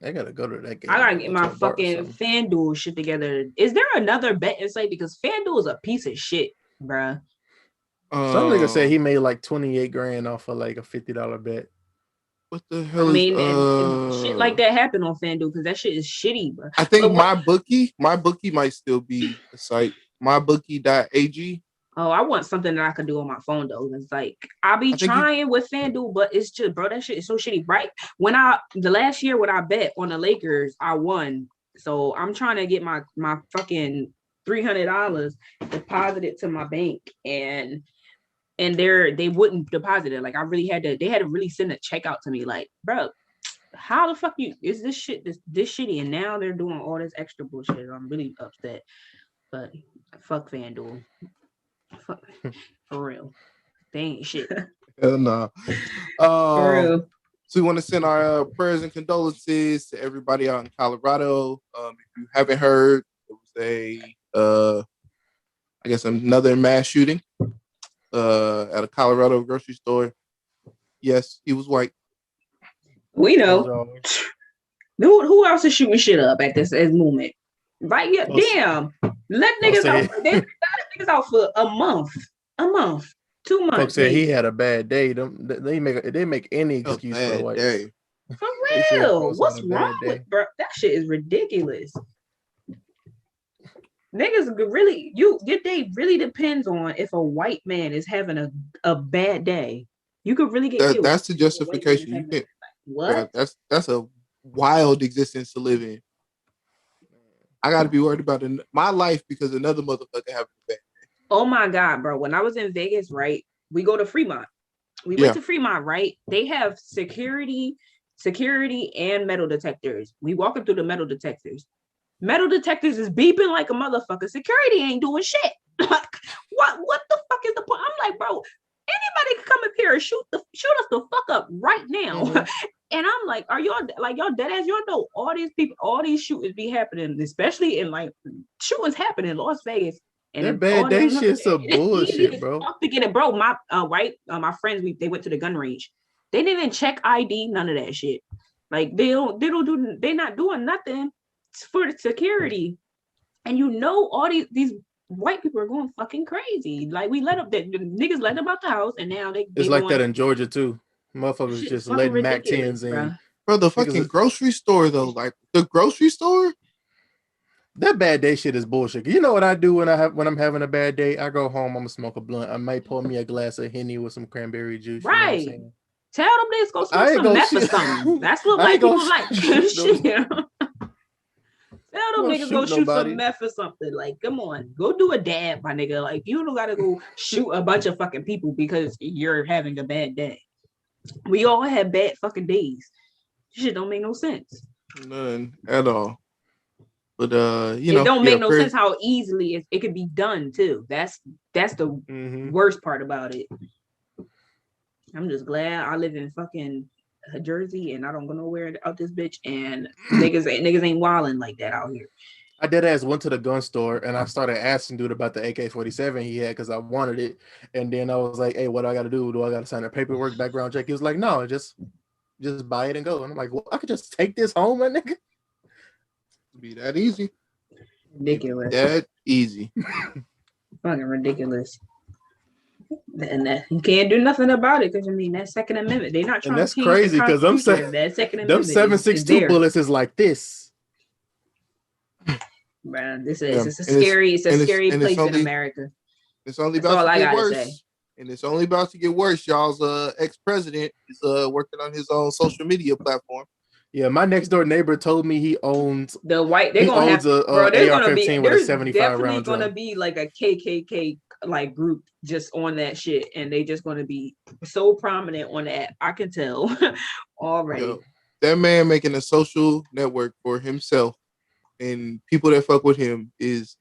I gotta go to that game. I gotta get my fucking FanDuel shit together. Is there another betting site? Because FanDuel is a piece of shit, bruh. Some nigga said he made like 28 grand off of like a $50 bet. What the hell? And shit like that happened on FanDuel because that shit is shitty, bro. I think my bookie might still be a site. MyBookie.ag. Oh, I want something that I could do on my phone though. It's like I be trying with FanDuel, but it's just, bro, that shit is so shitty. Right? The last year when I bet on the Lakers, I won. So I'm trying to get my fucking $300 deposited to my bank and they wouldn't deposit it. Like they had to really send a check out to me. Like, bro, how the fuck is this shit this shitty? And now they're doing all this extra bullshit. I'm really upset. But fuck FanDuel. Fuck, for real. They ain't shit. Hell no. For real. So we want to send our prayers and condolences to everybody out in Colorado. If you haven't heard, it was another mass shooting at a Colorado grocery store. Yes, he was white. We know. Who else is shooting shit up at this moment? Right? Yeah, damn. Let niggas out. They got niggas out for a month, 2 months. Folks said he had a bad day. They make any excuse for white day. For real. What's wrong with bro? That shit is ridiculous. Niggas really, your day really depends on if a white man is having a bad day. You could really get killed. That's the justification. You can't. What? That's a wild existence to live in. I got to be worried about my life because another motherfucker having a bad day. Oh my God, bro. When I was in Vegas, right? We go to Fremont. We went to Fremont, right? They have security and metal detectors. We walking through the metal detectors. Metal detectors is beeping like a motherfucker. Security ain't doing shit. What the fuck is the point? I'm like, bro, anybody can come up here and shoot us the fuck up right now. Mm-hmm. And I'm like, are y'all dead ass? Y'all know all these people, all these shootings be happening, especially in like shootings happen in Las Vegas. And that bad day shit's some bullshit, bro. To get it, bro. My my friends, they went to the gun range. They didn't even check ID, none of that shit. Like they're not doing nothing for the security. And all these white people are going fucking crazy. Like the niggas let them out the house, and now it's like that in Georgia too. Motherfuckers just letting Mac 10s in. Bro, the fucking grocery store though, like the grocery store. That bad day shit is bullshit. You know what I do when I'm having a bad day? I go home, I'm gonna smoke a blunt. I might pour me a glass of Henny with some cranberry juice. You know what I'm Right. saying? Tell them niggas go smoke some meth or something. That's what white people like. Shit. Tell them niggas go shoot some meth or something. Like, come on, go do a dab, my nigga. Like, you don't gotta go shoot a bunch of fucking people because you're having a bad day. We all have bad fucking days. Shit don't make no sense. None at all. But it don't make no sense how easily it could be done too. That's the worst part about it. I'm just glad I live in fucking Jersey and I don't go nowhere out this bitch, and niggas ain't wilding like that out here. I dead ass went to the gun store and I started asking dude about the AK-47 he had because I wanted it, and then I was like, "Hey, what do I got to do? Do I got to sign a paperwork, background check?" He was like, "No, just buy it and go." And I'm like, "Well, I could just take this home, my nigga." Be that easy. Ridiculous. That easy. Fucking ridiculous. And that, you can't do nothing about it because I mean that Second Amendment. They're not trying and that's to change crazy because I'm saying that Second them Amendment 7.62 bullets is like this. Man, it's a scary place in America. It's only about to get worse. And it's only about to get worse. Y'all's ex-president is working on his own social media platform. Yeah, my next door neighbor told me he owns the white. They're gonna have AR-15 with a 75 round drum. Gonna drum. be like a KKK like group just on that shit, and they just gonna be so prominent on that. I can tell already. Yo, that man making a social network for himself and people that fuck with him is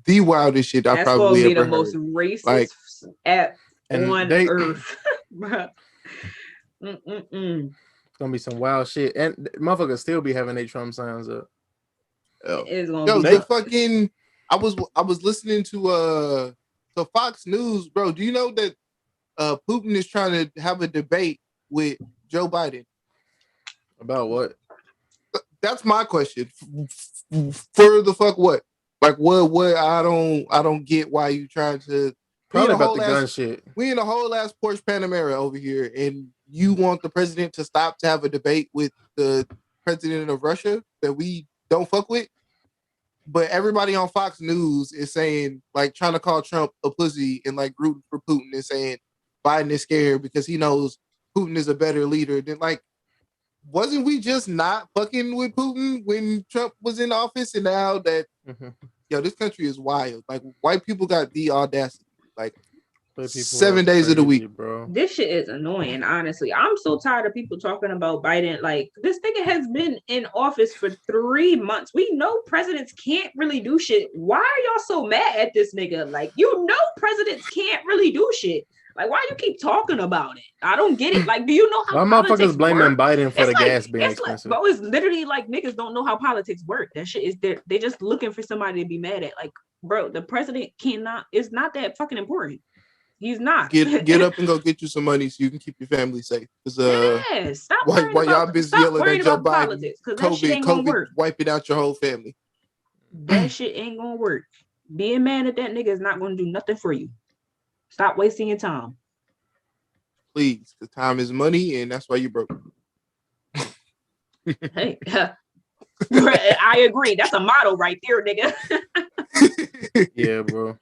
the wildest shit I probably ever heard. That's gonna be the most racist app on earth. Gonna be some wild shit, and motherfuckers still be having their Trump signs up. It's gonna be the fucking. I was listening to Fox News, bro. Do you know that Putin is trying to have a debate with Joe Biden about what? That's my question. For the fuck what? Like what? I don't get why you trying to. Probably about the gun shit. We in a whole ass Porsche Panamera over here, and you want the president to stop to have a debate with the president of Russia that we don't fuck with? But everybody on Fox News is saying, like, trying to call Trump a pussy and like rooting for Putin and saying Biden is scared because he knows Putin is a better leader. Then, like, wasn't we just not fucking with Putin when Trump was in office? And now that, this country is wild. Like, white people got the audacity. Like, 7 days of the week, bro. This shit is annoying, honestly. I'm so tired of people talking about Biden. Like, this nigga has been in office for 3 months. We know presidents can't really do shit. Why are y'all so mad at this nigga? Like, you know presidents can't really do shit. Like, why you keep talking about it? I don't get it. Like, do you know how why motherfuckers blaming Biden for the gas being expensive? Bro, it's literally like niggas don't know how politics work. That shit is they're just looking for somebody to be mad at. Like, bro, the president it's not that fucking important. He's not. Get up and go get you some money so you can keep your family safe. Stop. While y'all busy yelling at Joe Biden, COVID wiping out your whole family. That shit ain't gonna work. Being mad at that nigga is not gonna do nothing for you. Stop wasting your time. Please, because time is money, and that's why you broke. Hey, I agree. That's a motto right there, nigga. Yeah, bro.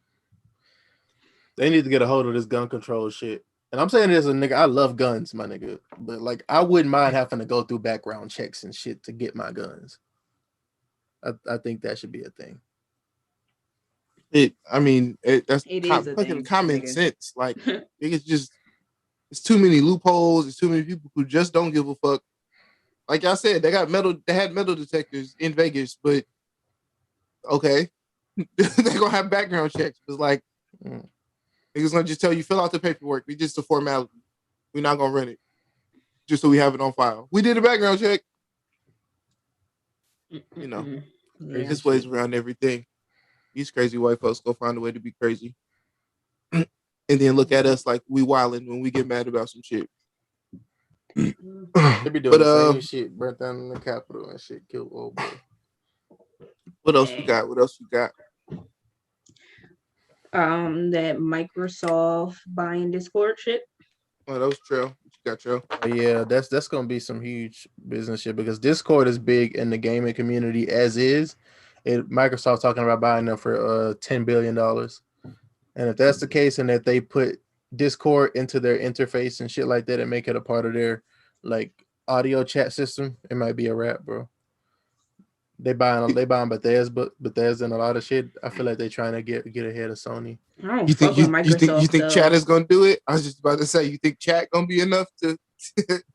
They need to get a hold of this gun control shit. And I'm saying this as a nigga, I love guns, my nigga. But like, I wouldn't mind having to go through background checks and shit to get my guns. I think that should be a thing. That's fucking common sense. Like, it's too many loopholes. It's too many people who just don't give a fuck. Like I said, they had metal detectors in Vegas, but okay, they're gonna have background checks. It's like. Niggas gonna just tell you fill out the paperwork. It's just a formality. We're not gonna run it, just so we have it on file. We did a background check. There's ways around everything. These crazy white folks go find a way to be crazy, and then look at us like we wildin' when we get mad about some shit. They be doing the same shit, burnt down in the Capitol and shit, killed old boy. What else you got? That Microsoft buying Discord shit. Oh, that was Trail. What you got, Trail? Yeah, that's gonna be some huge business shit because Discord is big in the gaming community as is, Microsoft talking about buying them for $10 billion. And if that's the case, and that they put Discord into their interface and shit like that and make it a part of their like audio chat system, it might be a wrap, bro. They buying Bethesda and a lot of shit. I feel like they're trying to get ahead of Sony. You think chat is gonna do it? I was just about to say, you think chat gonna be enough to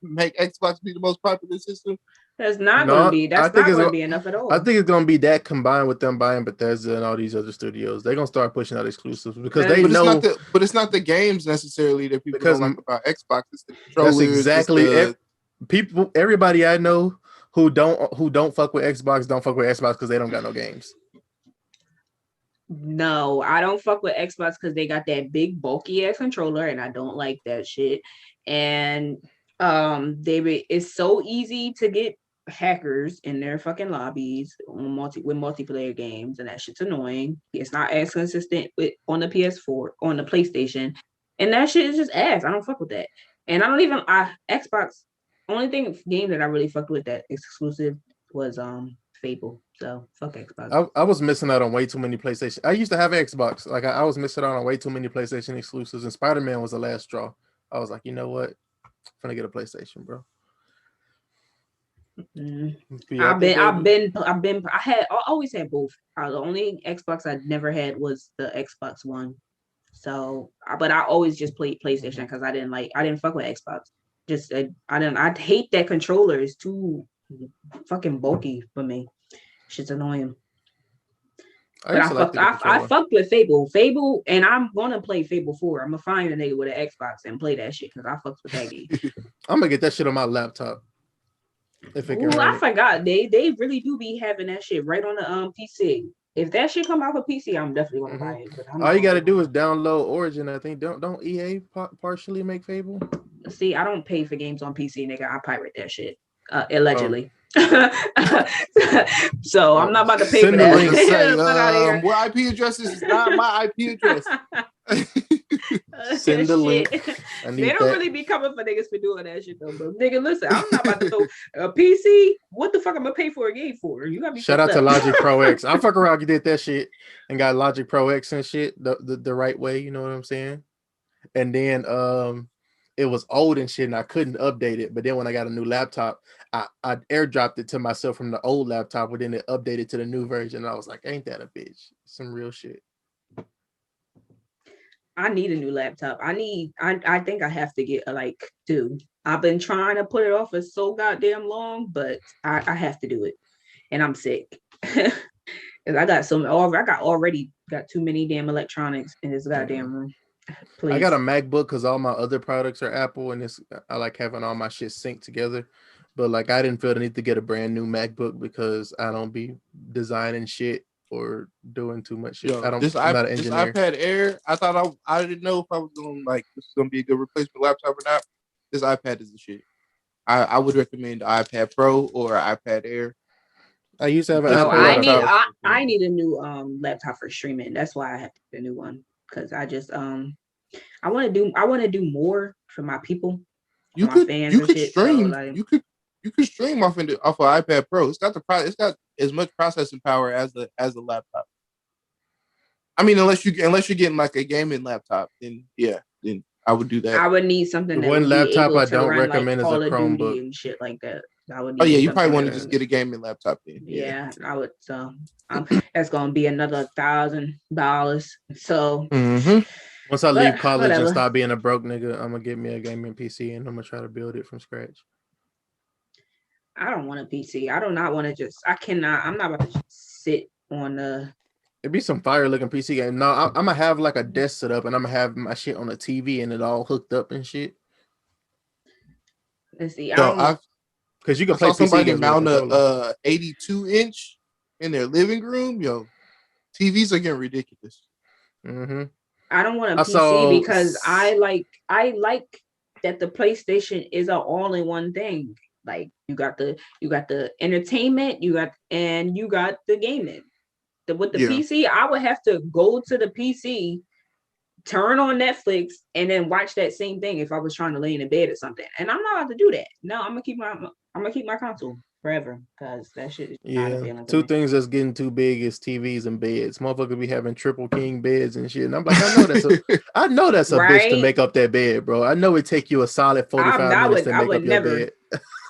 make Xbox be the most popular system? That's not gonna be enough at all. I think it's gonna be that combined with them buying Bethesda and all these other studios. They're gonna start pushing out exclusives because it's not the games necessarily that people don't like about Xbox. It's the controllers. That's exactly everybody I know who don't fuck with Xbox don't fuck with Xbox because they don't got no games. No, I don't fuck with Xbox because they got that big bulky ass controller and I don't like that shit. And it's so easy to get hackers in their fucking lobbies with multiplayer games, and that shit's annoying. It's not as consistent on the PS4, on the PlayStation, and that shit is just ass. I don't fuck with that. And Xbox, only game that I really fucked with that exclusive was Fable. So fuck Xbox. I was missing out on way too many PlayStation. I used to have Xbox. Like I was missing out on way too many PlayStation exclusives, and Spider-Man was the last straw. I was like, you know what? I'm gonna get a PlayStation, bro. I always had both. The only Xbox I never had was the Xbox One. So, but I always just played PlayStation because I didn't fuck with Xbox. I hate that controller. It's too fucking bulky for me. Shit's annoying. I fucked with Fable, and I'm gonna play Fable 4. I'm gonna find a nigga with an Xbox and play that shit because I fucked with that game. I'm gonna get that shit on my laptop. If it can I forgot they really do be having that shit right on the PC. If that shit come out for PC, I'm definitely gonna buy it. All you gotta do is download Origin. I think don't EA partially make Fable? See, I don't pay for games on PC, nigga. I pirate that shit. Allegedly. So I'm not about to pay for that. What IP address is not my IP address. Send the link. They don't really be coming for niggas for doing that shit though, bro. Nigga, listen, I'm not about to throw a PC. What the fuck I'm gonna pay for a game for? You gotta be shout out to Logic Pro X. I fuck around, you did that shit and got Logic Pro X and shit the right way, you know what I'm saying? And then it was old and shit and I couldn't update it. But then when I got a new laptop, I airdropped it to myself from the old laptop, but then it updated to the new version. And I was like, ain't that a bitch? Some real shit. I need a new laptop. I think I have to get two. I've been trying to put it off for so goddamn long, but I have to do it. And I'm sick. Cause I got already got too many damn electronics in this goddamn room. Please. I got a MacBook because all my other products are Apple, and I like having all my shit synced together. But like, I didn't feel the need to get a brand new MacBook because I don't be designing shit or doing too much shit. I'm not an engineer. This iPad Air, I didn't know if I was going this is gonna be a good replacement laptop or not. This iPad is the shit. I would recommend the iPad Pro or iPad Air. I used to have an iPad. I need a new laptop for streaming. That's why I have to get a new one. Because I just I want to do more for my people. You could stream. So you could stream off of iPad Pro. It's got as much processing power as the laptop. I mean, unless you're getting like a gaming laptop, then I would do that. I would need something. That one laptop I don't recommend is a Chromebook and shit like that. You probably want to just get a gaming laptop then. Yeah, I would. So that's gonna be another $1,000. So once I leave college and start being a broke nigga, I'm gonna get me a gaming PC and I'm gonna try to build it from scratch. I don't want a PC. I do not want to I'm not about to just sit on the. It'd be some fire looking PC game. No, I'm gonna have like a desk set up and I'm gonna have my shit on a TV and it all hooked up and shit. Let's see. Because you can play somebody mount a 82-inch in their living room. Yo, TVs are getting ridiculous. I don't want a PC because I like that the PlayStation is an all-in-one thing. Like you got the entertainment, you got the gaming. With the PC, I would have to go to the PC, turn on Netflix, and then watch that same thing if I was trying to lay in the bed or something. And I'm not about to do that. No, I'm gonna keep my console. forever because that shit is not Yeah, appealing to two me. things that's getting too big is TVs and beds. Motherfucker be having triple king beds and shit. And I'm like, I know that's a bitch to Right? make up that bed, bro. I know it take you a solid 45 minutes to I make would up your never. bed.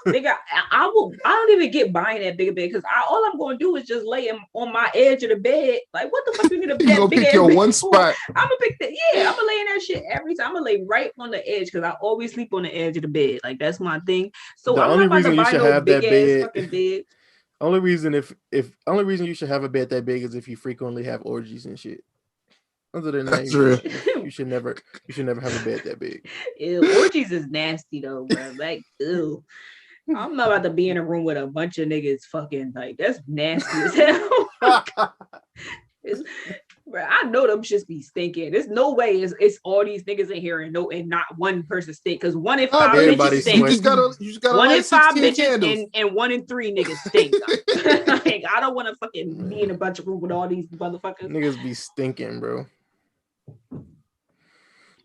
Nigga, I don't even get buying that bigger bed because all I'm gonna do is just lay him on my edge of the bed. Like, what the fuck you get You that gonna big pick ass your bed one for? spot. I'm gonna pick that. Yeah, I'm gonna lay in that shit every time. I'm gonna lay right on the edge because I always sleep on the edge of the bed. Like that's my thing. So The I'm only not about to reason you buy should no have big that ass bed, fucking bed. only reason only reason you should have a bed that big is if you frequently have orgies and shit. Other than that, you should never have a bed that big. Ew, orgies is nasty though, bro. Like, ew. I'm not about to be in a room with a bunch of niggas fucking like that's nasty as hell. Bro, I know them shits be stinking. There's no way it's all these niggas in here and not one person stink. Because 1 in 5 bitches stink. You just gotta 1 light in 5 16 bitches candles. and 1 in 3 niggas stink. Like, I don't want to fucking be in a bunch of room with all these motherfuckers. Niggas be stinking, bro.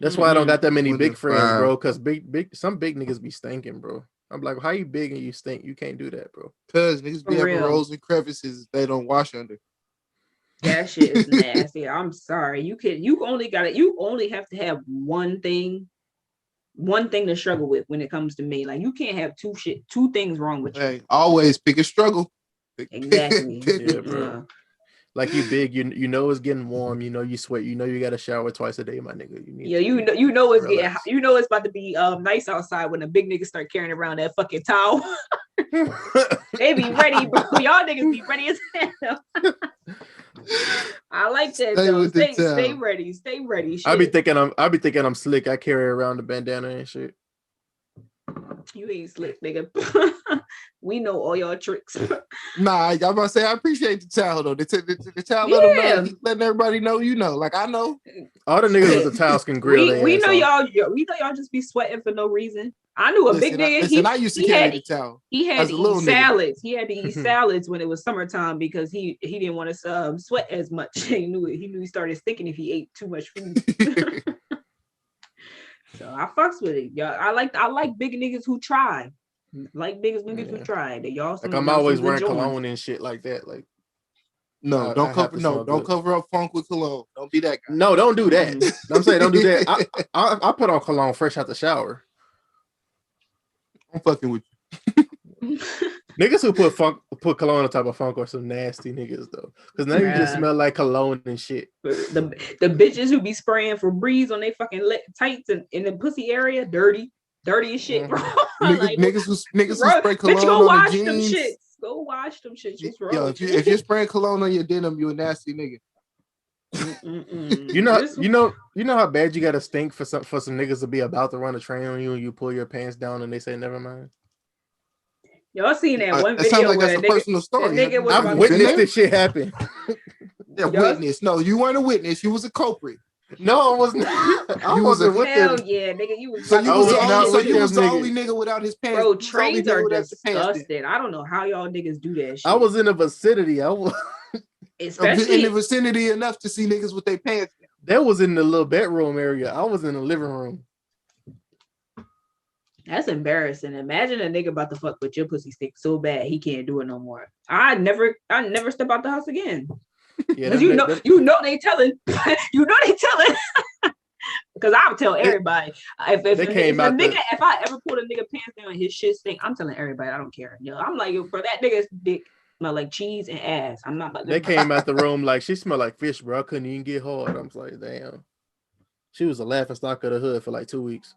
That's why I don't got that many big friends, bro. Because some big niggas be stinking, bro. I'm like, how you big and you stink? You can't do that, bro. Cause niggas be having rolls and crevices they don't wash under. That shit is nasty. I'm sorry. You only have to have one thing to struggle with when it comes to me. Like you can't have two things wrong with you. Hey, always pick a struggle. Exactly. Yeah, bro. Like you big, you know it's getting warm, you know you sweat, you know you got to shower twice a day, my nigga. You know it's getting, you know it's about to be nice outside when the big niggas start carrying around that fucking towel. They be ready, bro. Y'all niggas be ready as hell. I like that though. Stay ready. Stay ready. Shit. I be thinking I'm slick. I carry around the bandana and shit. You ain't slick, nigga. We know all y'all tricks. Nah, I'm about to say I appreciate the towel though. The towel let them know, letting everybody know you know. Like I know. All the niggas with the towels can grill. We know y'all just be sweating for no reason. I knew a big nigga. I used to carry the towel. He had to eat salads. He had to eat salads when it was summertime because he didn't want to sweat as much. He knew he started stinking if he ate too much food. So I fucks with it, y'all. I like big niggas who try. Like big niggas who try. That y'all. Like I'm always wearing cologne and shit like that. Like don't cover up funk with cologne. Don't be that guy. No, don't do that. I'm saying don't do that. I put on cologne fresh out the shower. I'm fucking with you. Niggas who put cologne on top of funk are some nasty niggas though. Because now you just smell like cologne and shit. The bitches who be spraying Febreze on they fucking tights and in the pussy area, dirty as shit, bro. Niggas who spray cologne bitch, go on wash the jeans. them shits. Go wash them shits. Yo, if you're spraying cologne on your denim, you a nasty nigga. You know how bad you gotta stink for some niggas to be about to run a train on you and you pull your pants down and they say never mind. Y'all seen that one video like that's a personal story. I've witnessed this shit happen. Yeah, witness. No, you weren't a witness. You was a culprit. No, I was not. I wasn't with hell them. yeah, nigga. You was so you was the only nigga without his pants. Bro, trains are disgusting. I don't know how y'all niggas do that shit. I was in the vicinity. I was especially in the vicinity enough to see niggas with their pants down. That was in the little bedroom area. I was in the living room. That's embarrassing. Imagine a nigga about to fuck with your pussy stick so bad he can't do it no more. I never step out the house again. Yeah, you know they telling. You know they telling. Because I'll tell everybody. If I ever put a nigga pants down and his shit stink, I'm telling everybody. I don't care. Yo, I'm like, bro, that nigga's dick smell like cheese and ass. I'm not about to. They came out the room like she smelled like fish, bro. I couldn't even get hard. I was like, damn. She was a laughing stock of the hood for like 2 weeks.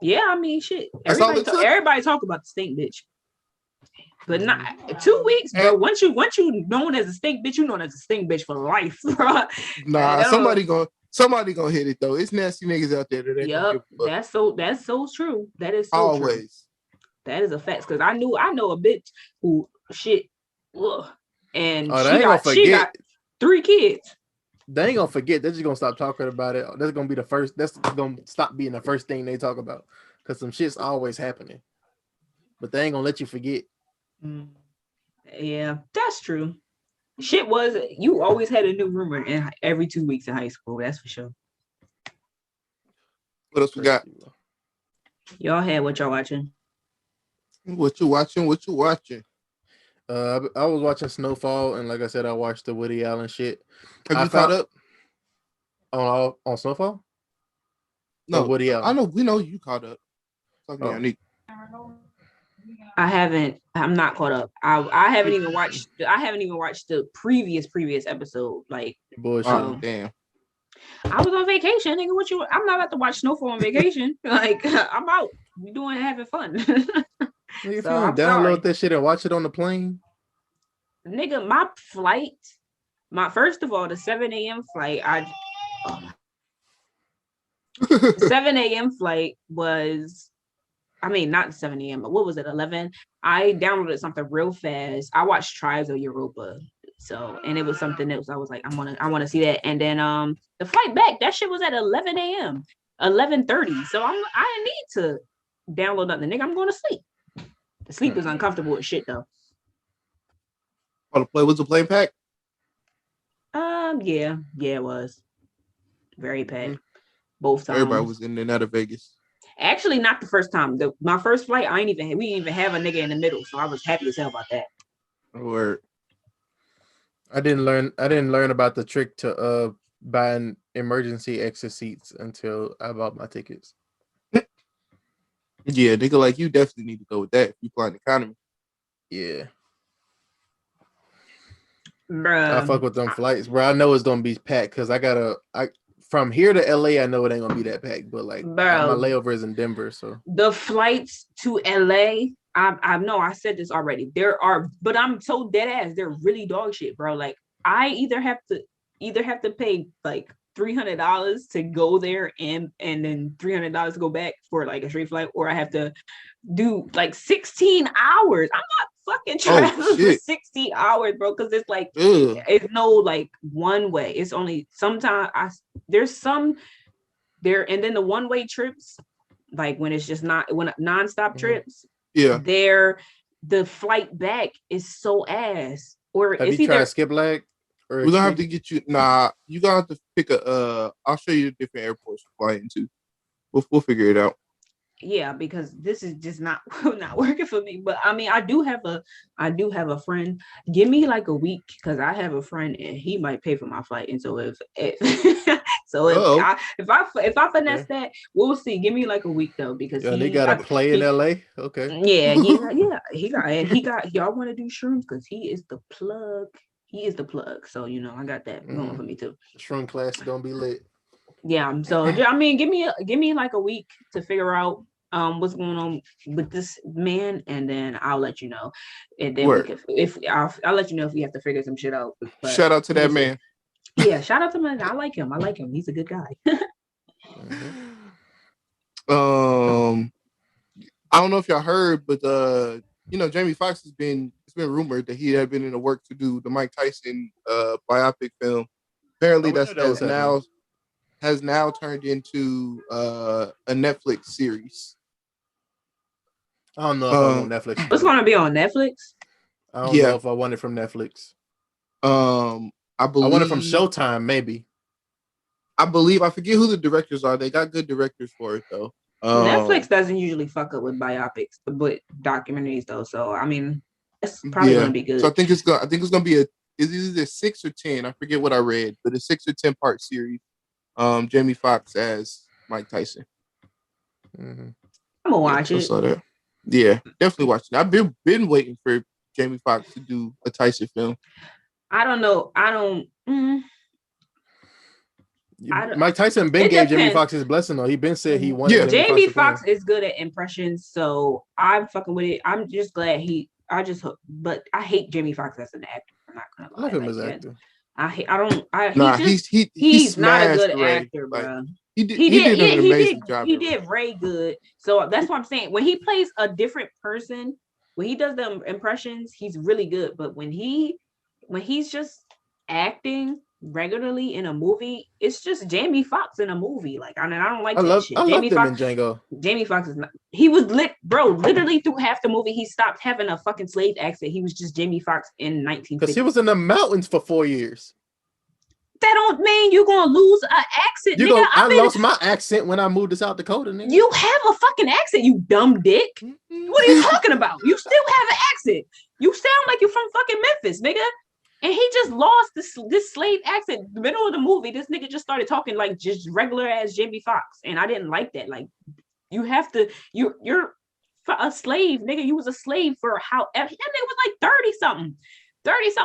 Yeah, I mean, shit. Everybody talk about the stink bitch, but not 2 weeks, bro. Once you known as a stink bitch, you known as a stink bitch for life, bro. Nah, somebody gonna hit it though. It's nasty niggas out there. That's so true. That is so always. True. That is a fact. Because I know a bitch who shit, and she got 3 kids. They ain't gonna forget. They're just gonna stop talking about it. That's gonna be the first. That's gonna stop being the first thing they talk about. Because some shit's always happening, but they ain't gonna let you forget. Yeah, that's true. Shit was you always had a new rumor every 2 weeks in high school. That's for sure. What else we got? Y'all had what y'all watching? What you watching? What you watching? I was watching Snowfall, and like I said, I watched the Woody Allen shit. Have you caught up? On Snowfall? No, Woody Allen. I know. We know you caught up. I haven't. I'm not caught up. I haven't even watched. I haven't even watched the previous episode. Like, bullshit. Damn. I was on vacation, nigga. What you? I'm not about to watch Snowfall on vacation. Like, I'm out. We having fun. Nigga, if you don't download that shit and watch it on the plane. Nigga, my flight. First of all, the 7 a.m. flight. 7 a.m. flight was. I mean, not 7 a.m., but what was it, 11? I downloaded something real fast. I watched Tribes of Europa. So, and it was something else. I was like, I want to see that. And then the flight back, that shit was at 11 a.m., 11:30. So I didn't need to download nothing. Nigga, I'm going to sleep. The sleep is uncomfortable as shit, though. Was the plane packed? Yeah, it was. Very packed. Both times. Everybody was in and out of Vegas. Actually, not the first time. My first flight, we didn't even have a nigga in the middle, so I was happy as hell about that. Word. I didn't learn about the trick to buying emergency exit seats until I bought my tickets. Yeah, nigga, like you definitely need to go with that if you flying economy. Yeah. Bruh. I fuck with them flights, bro. I know it's gonna be packed because from here to LA, I know it ain't gonna be that packed, but like my layover is in Denver, so the flights to LA, I know I said this already. But I'm so dead ass. They're really dog shit, bro. Like I either have to pay like $300 to go there and then $300 to go back for like a straight flight, or I have to do like 16 hours. I'm not fucking traveling for 16 hours, bro, because it's like it's no like one way. It's only sometimes there's some there, and then the one-way trips, like when it's just not nonstop trips, the flight back is so ass. Or have you tried skip lag? We're gonna have to get you. Nah, you gonna have to pick a. I'll show you the different airports to fly into. We'll figure it out. Yeah, because this is just not working for me. But I mean, I do have a friend. Give me like a week, because I have a friend and he might pay for my flight. And so if I finesse that, we'll see. Give me like a week though, because they got to play in LA. Okay. Yeah. He got y'all want to do shrooms because he is the plug. He is the plug. So I got that going for me too. Shroom class is gonna be lit. Yeah. So I mean, give me like a week to figure out what's going on with this man, and then I'll let you know. And then I'll let you know if we have to figure some shit out. But shout out to that man. Yeah, shout out to him. I like him. He's a good guy. I don't know if y'all heard, but Jamie Foxx it's been rumored that he had been in the work to do the Mike Tyson biopic film. Apparently has now turned into a Netflix series. I don't know if I want Netflix. It's gonna be on Netflix. I don't know if I want it from Netflix. I want it from Showtime, maybe. I forget who the directors are. They got good directors for it though. Netflix doesn't usually fuck up with biopics, but documentaries though. So I mean, it's probably gonna be good. So I think it's gonna be it's either 6 or 10. I forget what I read, but a 6 or 10 part series. Jamie Foxx as Mike Tyson. I'm gonna watch it. Saw that. Yeah, definitely watching. I've been waiting for Jamie Foxx to do a Tyson film. I don't know. Mike Tyson gave Jamie Foxx his blessing though. He been said he wanted. Yeah. Jamie Foxx is good at impressions, so I'm fucking with it. I'm just glad but I hate Jamie Foxx as an actor. I'm not gonna lie. I love him as an actor. He's not a good actor, bro. He did an amazing job. He did Ray good. So that's what I'm saying. When he plays a different person, when he does the impressions, he's really good. But when he's just acting regularly in a movie, it's just Jamie Foxx in a movie. Like I don't like that shit. I love him in Django. Jamie Foxx is not. He was literally through half the movie. He stopped having a fucking slave accent. He was just Jamie Foxx in 1950. Because he was in the mountains for 4 years. That don't mean you're gonna lose an accent, You nigga. go, I lost my accent when I moved to South Dakota, nigga. You have a fucking accent, you dumb dick. What are you talking about? You still have an accent. You sound like you're from fucking Memphis, nigga. And he just lost this slave accent. The middle of the movie, this nigga just started talking like just regular ass Jamie Foxx, and I didn't like that. Like, you have to, you're a slave, nigga. You was a slave for how? That nigga was like 30 something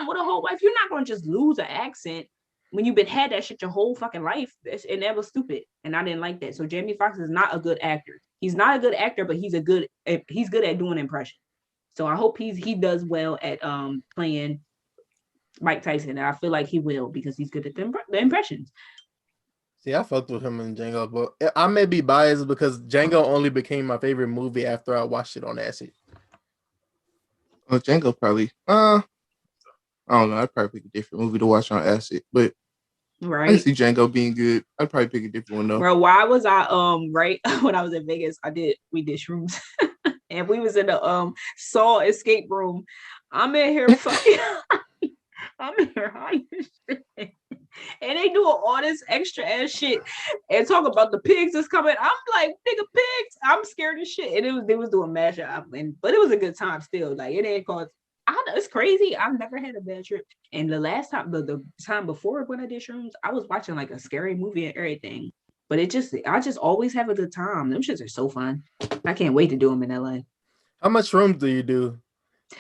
with a whole wife. You're not gonna just lose an accent when you've been had that shit your whole fucking life. And that was stupid, and I didn't like that. So Jamie Foxx is not a good actor. He's not a good actor, but he's good at doing impressions. So I hope he does well at playing Mike Tyson, and I feel like he will because he's good at the impressions. See, I fucked with him in Django, but I may be biased because Django only became my favorite movie after I watched it on acid. Oh, Django probably. I don't know. I'd probably pick a different movie to watch on acid, but right. I see Django being good. I'd probably pick a different one though. Bro, why was I right when I was in Vegas? We did shrooms, and we was in the Saw escape room. I'm in here fucking. I'm in here high and they doing all this extra ass shit and talk about the pigs that's coming. I'm like, nigga, pigs. I'm scared as shit. And they was doing mashup, but it was a good time still. Like, it ain't cause I know it's crazy. I've never had a bad trip. And the last time, the time before when I did shrooms, I was watching like a scary movie and everything. But I just always have a good time. Them shits are so fun. I can't wait to do them in LA. How much shrooms do you do?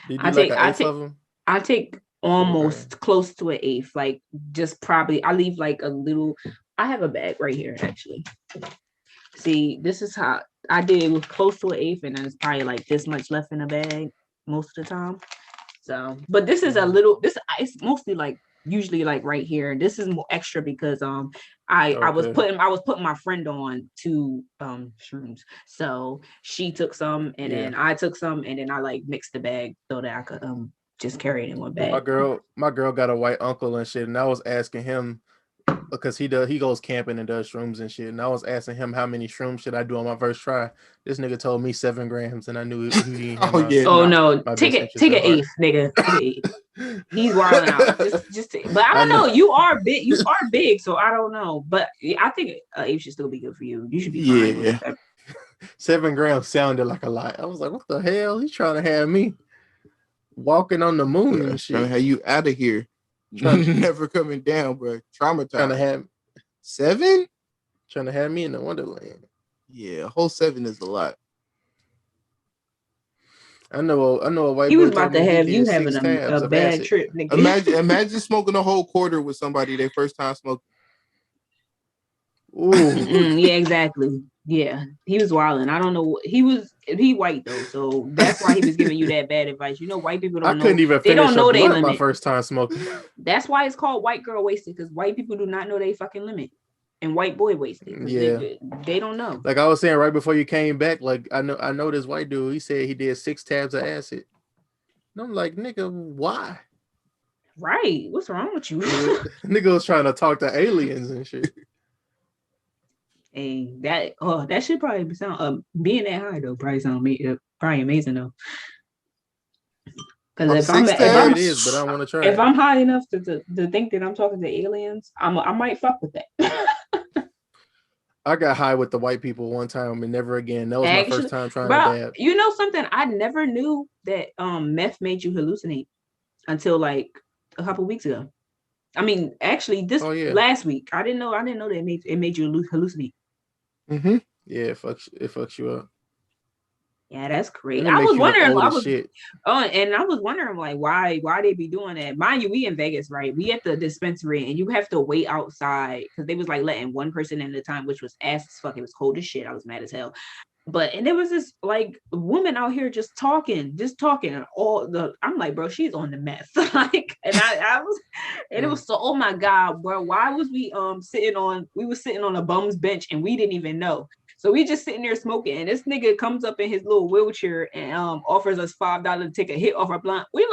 Do you do like an eighth of them? I take almost close to an eighth. Like, just probably, I leave like a little. I have a bag right here, actually. See, this is how I did. It was close to an eighth, and then it's probably like this much left in the bag most of the time. So, but this is a little. It's mostly like usually like right here. This is more extra because I was putting my friend on to shrooms, so she took some, and then I took some, and then I like mixed the bag so that I could just carry it in one bag. My girl got a white uncle and shit, and I was asking him because he goes camping and does shrooms and shit, and I was asking him how many shrooms should I do on my first try. This nigga told me 7 grams, and I knew he take an eighth, nigga. He's wilding out. But I don't know. You are big, so I don't know. But I think an eighth should still be good for you. You should be fine with that. 7 grams sounded like a lot. I was like, what the hell? He's trying to have me walking on the moon and shit. Trying to have you out of here. Never coming down, bro. Traumatized. Trying to have 7? Trying to have me in the Wonderland. Yeah, a whole 7 is a lot. I know a white. He was about to have you having a bad trip, nigga. Imagine smoking a whole quarter with somebody their first time smoking. Ooh. Yeah, exactly. Yeah, he was wilding. I don't know. He white though, so that's why he was giving you that bad advice. You know, white people don't know. I couldn't even finish. They don't know their limit. My first time smoking. That's why it's called white girl wasted, because white people do not know their fucking limit, and white boy wasted. Yeah, they don't know. Like I was saying right before you came back, like I know this white dude. He said he did 6 tabs of acid. And I'm like, nigga, why? Right? What's wrong with you? Nigga was trying to talk to aliens and shit. And that should probably sound being that high though probably probably amazing though. Because it is, but I don't want to try. If I'm high enough to think that I'm talking to aliens, I might fuck with that. I got high with the white people one time and never again. That was my first time trying to dab. You know something? I never knew that meth made you hallucinate until like a couple weeks ago. I mean, actually, last week I didn't know that it made you hallucinate. Mm-hmm. Yeah, it fucks you up. Yeah, that's crazy. I was wondering, like why they be doing that. Mind you, we in Vegas, right? We at the dispensary, and you have to wait outside because they was like letting one person in at a time, which was ass as fuck. It was cold as shit. I was mad as hell. And there was this like woman out here just talking, and I'm like, bro, she's on the meth. Like, and I was, and it was so, oh my God, bro, why was we sitting on a bum's bench and we didn't even know. So we just sitting there smoking, and this nigga comes up in his little wheelchair and offers us $5 to take a hit off our blunt. We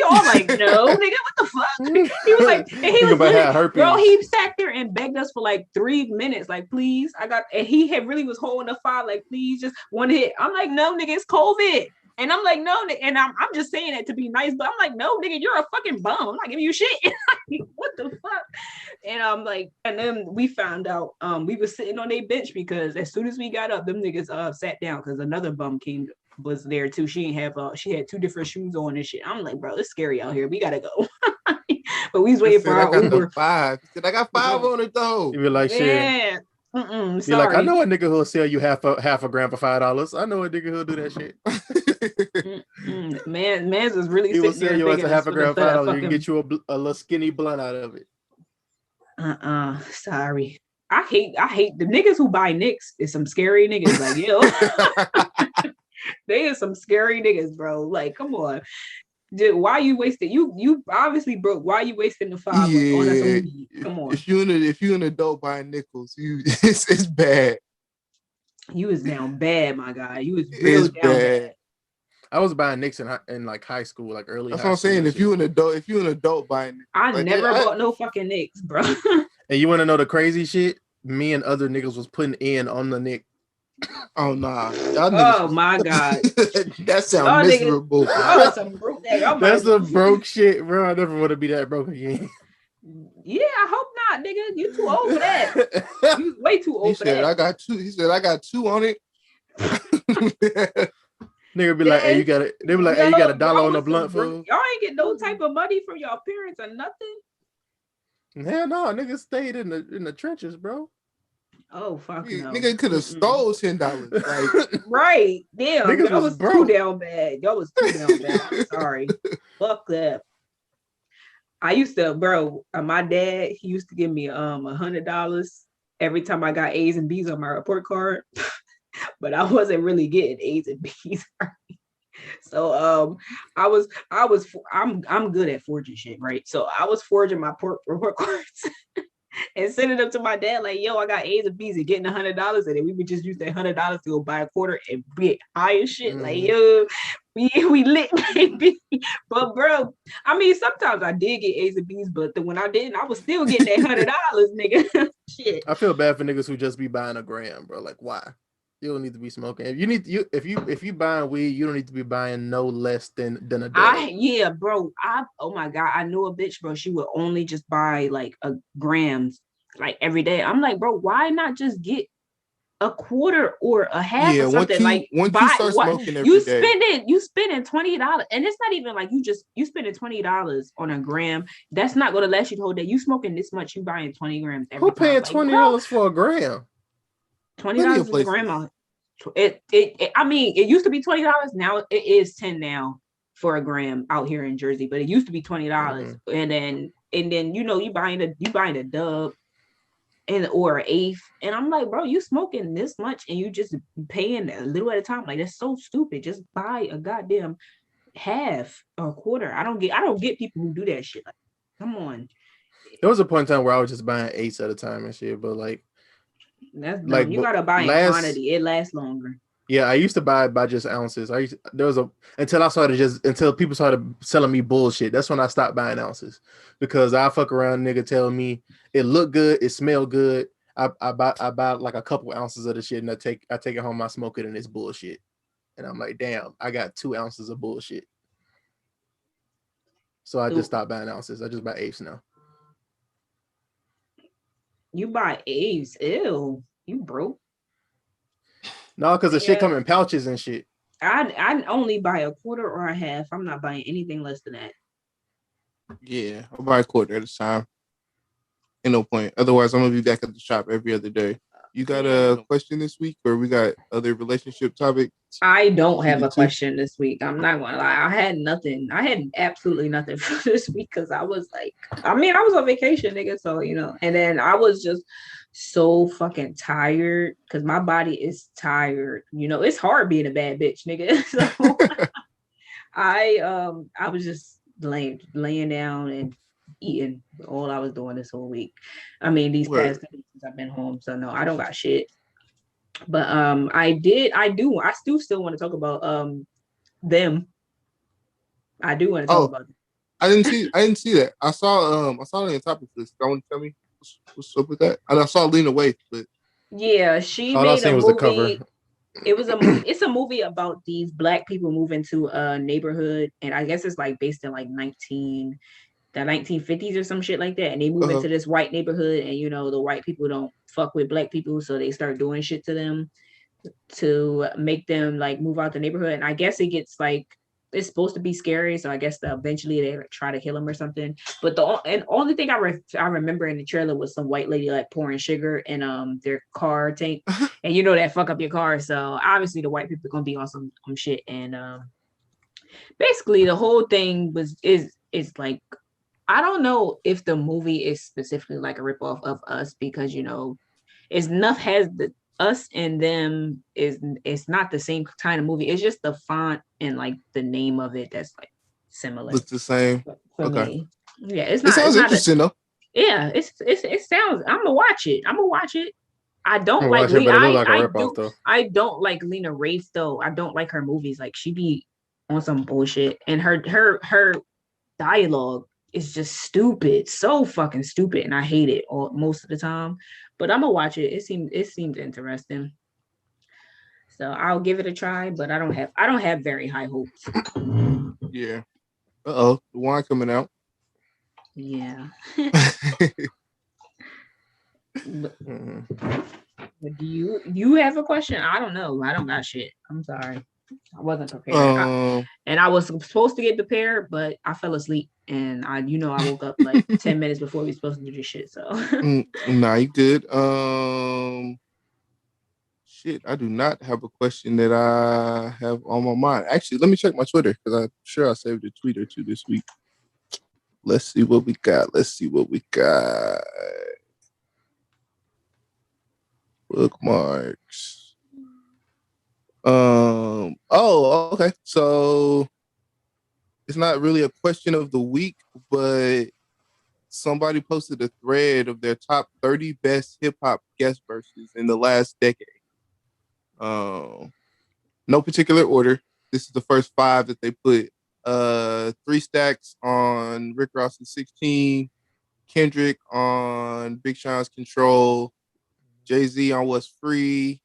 all like, no, nigga, what the fuck? He was like, and he was bro, he sat there and begged us for like 3 minutes, like, please, and he had really was holding the file, like, please, just one hit. I'm like, no, nigga, it's COVID. And I'm like, no, and I'm just saying that to be nice, but I'm like, no, nigga, you're a fucking bum. I'm just saying that to be nice, but I'm like, no, nigga, you're a fucking bum. I'm not giving you shit. What the fuck? And I'm like, and then we found out we was sitting on their bench because as soon as we got up, them niggas sat down because another bum was there too. She had 2 different shoes on and shit. I'm like, bro, it's scary out here. We gotta go. But we was waiting for our Uber. The 5. He said, I got 5 on it though. You be like, shit. Be like, I know a nigga who'll sell you half a gram for $5. I know a nigga who'll do that shit. Man's was really. He will sell you as a half a gram for $5. You can get you a little skinny blunt out of it. Sorry. I hate the niggas who buy nicks. Is some scary niggas. Like, yo, they are some scary niggas, bro. Like, come on. Dude, why you wasting? You obviously broke. Why you wasting the $5 on us? Come on. If you an adult buying nickels, it's bad. You was down bad, my guy. You was real down bad. I was buying nicks in like high school, like early. That's what I'm saying. If you an adult buying nicks, I never bought no fucking nicks, bro. And you want to know the crazy shit? Me and other niggas was putting in on the nick. Oh nah. Oh my god. That sounds miserable. That's some broke shit, bro. I never want to be that broke again. Yeah, I hope not, nigga. You too old for that. You way too old for that. I got 2. He said I got 2 on it. Nigga be like, hey, you got it. They be like, hey, you got $1 on the blunt for y'all ain't get no type of money from your parents or nothing. Hell no, niggas stayed in the trenches, bro. Oh fuck no. Nigga could have stole $10. Like, right. Damn, niggas y'all was too down bad. Y'all was too down bad. I'm sorry. Fuck that. I used to, bro, my dad, he used to give me $100 every time I got A's and B's on my report card. But I wasn't really getting A's and B's. So I'm good at forging shit, right? So I was forging my report cards and sending them to my dad, like, yo, I got A's and B's and getting $100, and then we would just use that $100 to go buy a quarter and get high as shit. Like, yo, we lit, baby. But bro, I mean, sometimes I did get A's and B's, but when I didn't, I was still getting that $100, nigga. Shit. I feel bad for niggas who just be buying a gram, bro. Like, why? You don't need to be smoking. If you buying weed, you don't need to be buying no less than a day. Yeah, bro. Oh my god, I knew a bitch, bro. She would only just buy like a grams like every day. I'm like, bro, why not just get a quarter or a half or something? Once you start smoking every day, you spending $20, and it's not even like you spending $20 on a gram. That's not gonna last you the whole day. You smoking this much, you buying 20 grams every Who paying $20 for a gram? $20 a gram. I mean, it used to be $20. Now it is $10 now for a gram out here in Jersey, but it used to be $20. And then you buying a dub or an eighth, and I'm like, bro, you smoking this much and you just paying a little at a time. Like, that's so stupid. Just buy a goddamn half or a quarter. I don't get people who do that shit. Like, come on. There was a point in time where I was just buying 8s at a time and shit, but like. That's dumb. Like, you gotta buy in quantity. It lasts longer. Yeah, I used to buy by just ounces. Until people started selling me bullshit. That's when I stopped buying ounces, because I fuck around, nigga tell me it look good, it smell good. I buy like a couple ounces of the shit, and I take it home, I smoke it, and it's bullshit. And I'm like, damn, I got 2 ounces of bullshit. So I just stopped buying ounces. I just buy 8s now. You buy A's, ew, you broke. No, because the shit come in pouches and shit. I only buy a quarter or a half. I'm not buying anything less than that. Yeah, I'll buy a quarter at a time. Ain't no point. Otherwise, I'm gonna be back at the shop every other day. You got a question this week, or we got other relationship topics? I don't have a question this week. I'm not gonna lie. I had nothing. I had absolutely nothing for this week because I was like, I was on vacation, nigga. So, and then I was just so fucking tired because my body is tired. It's hard being a bad bitch, nigga. So I was just laying down and eating. All I was doing this whole week. I mean, these past couple weeks I've been home, so no, I don't got shit. But I still want to talk about them. I do want to talk about them. I didn't see that. I saw it on the topic list. I want to tell me what's up with that. And I saw Lena Waithe, but yeah, she all made I seen a was movie. the cover. It's a movie about these black people moving to a neighborhood, and I guess it's like based in like the 1950s or some shit like that, and they move into this white neighborhood, and the white people don't fuck with black people, so they start doing shit to them to make them like move out the neighborhood. And I guess it gets like, it's supposed to be scary, so I guess eventually they like, try to kill him or something. But the only thing I remember in the trailer was some white lady like pouring sugar in their car tank, and that fuck up your car. So obviously the white people are gonna be on some shit, and basically the whole thing is like, I don't know if the movie is specifically like a ripoff of Us, because it's enough has the Us and Them it's not the same kind of movie. It's just the font and like the name of it that's like similar. Looks the same. For Okay. me. Yeah, it's not. It sounds interesting though. Yeah, it sounds. I'm gonna watch it. I don't like. I don't like Lena Waithe though. I don't like her movies. Like she be on some bullshit, and her dialogue is just stupid, so fucking stupid, and I hate it most of the time. But I'm gonna watch it. It seems interesting, so I'll give it a try. But I don't have very high hopes. Yeah. The wine coming out. Yeah. But do you have a question? I don't know. I don't got shit. I'm sorry. I wasn't prepared. And I was supposed to get prepared, but I fell asleep, and I woke up like 10 minutes before we were supposed to do this shit. So nah, you good. Shit, I do not have a question that I have on my mind. Actually, let me check my Twitter, because I'm sure I saved a tweet or two this week. Let's see what we got. Bookmarks. Okay. So it's not really a question of the week, but somebody posted a thread of their top 30 best hip hop guest verses in the last decade. No particular order. This is the first 5 that they put. 3 Stacks on Rick Ross's 16, Kendrick on Big Sean's Control, Jay-Z on What's Free,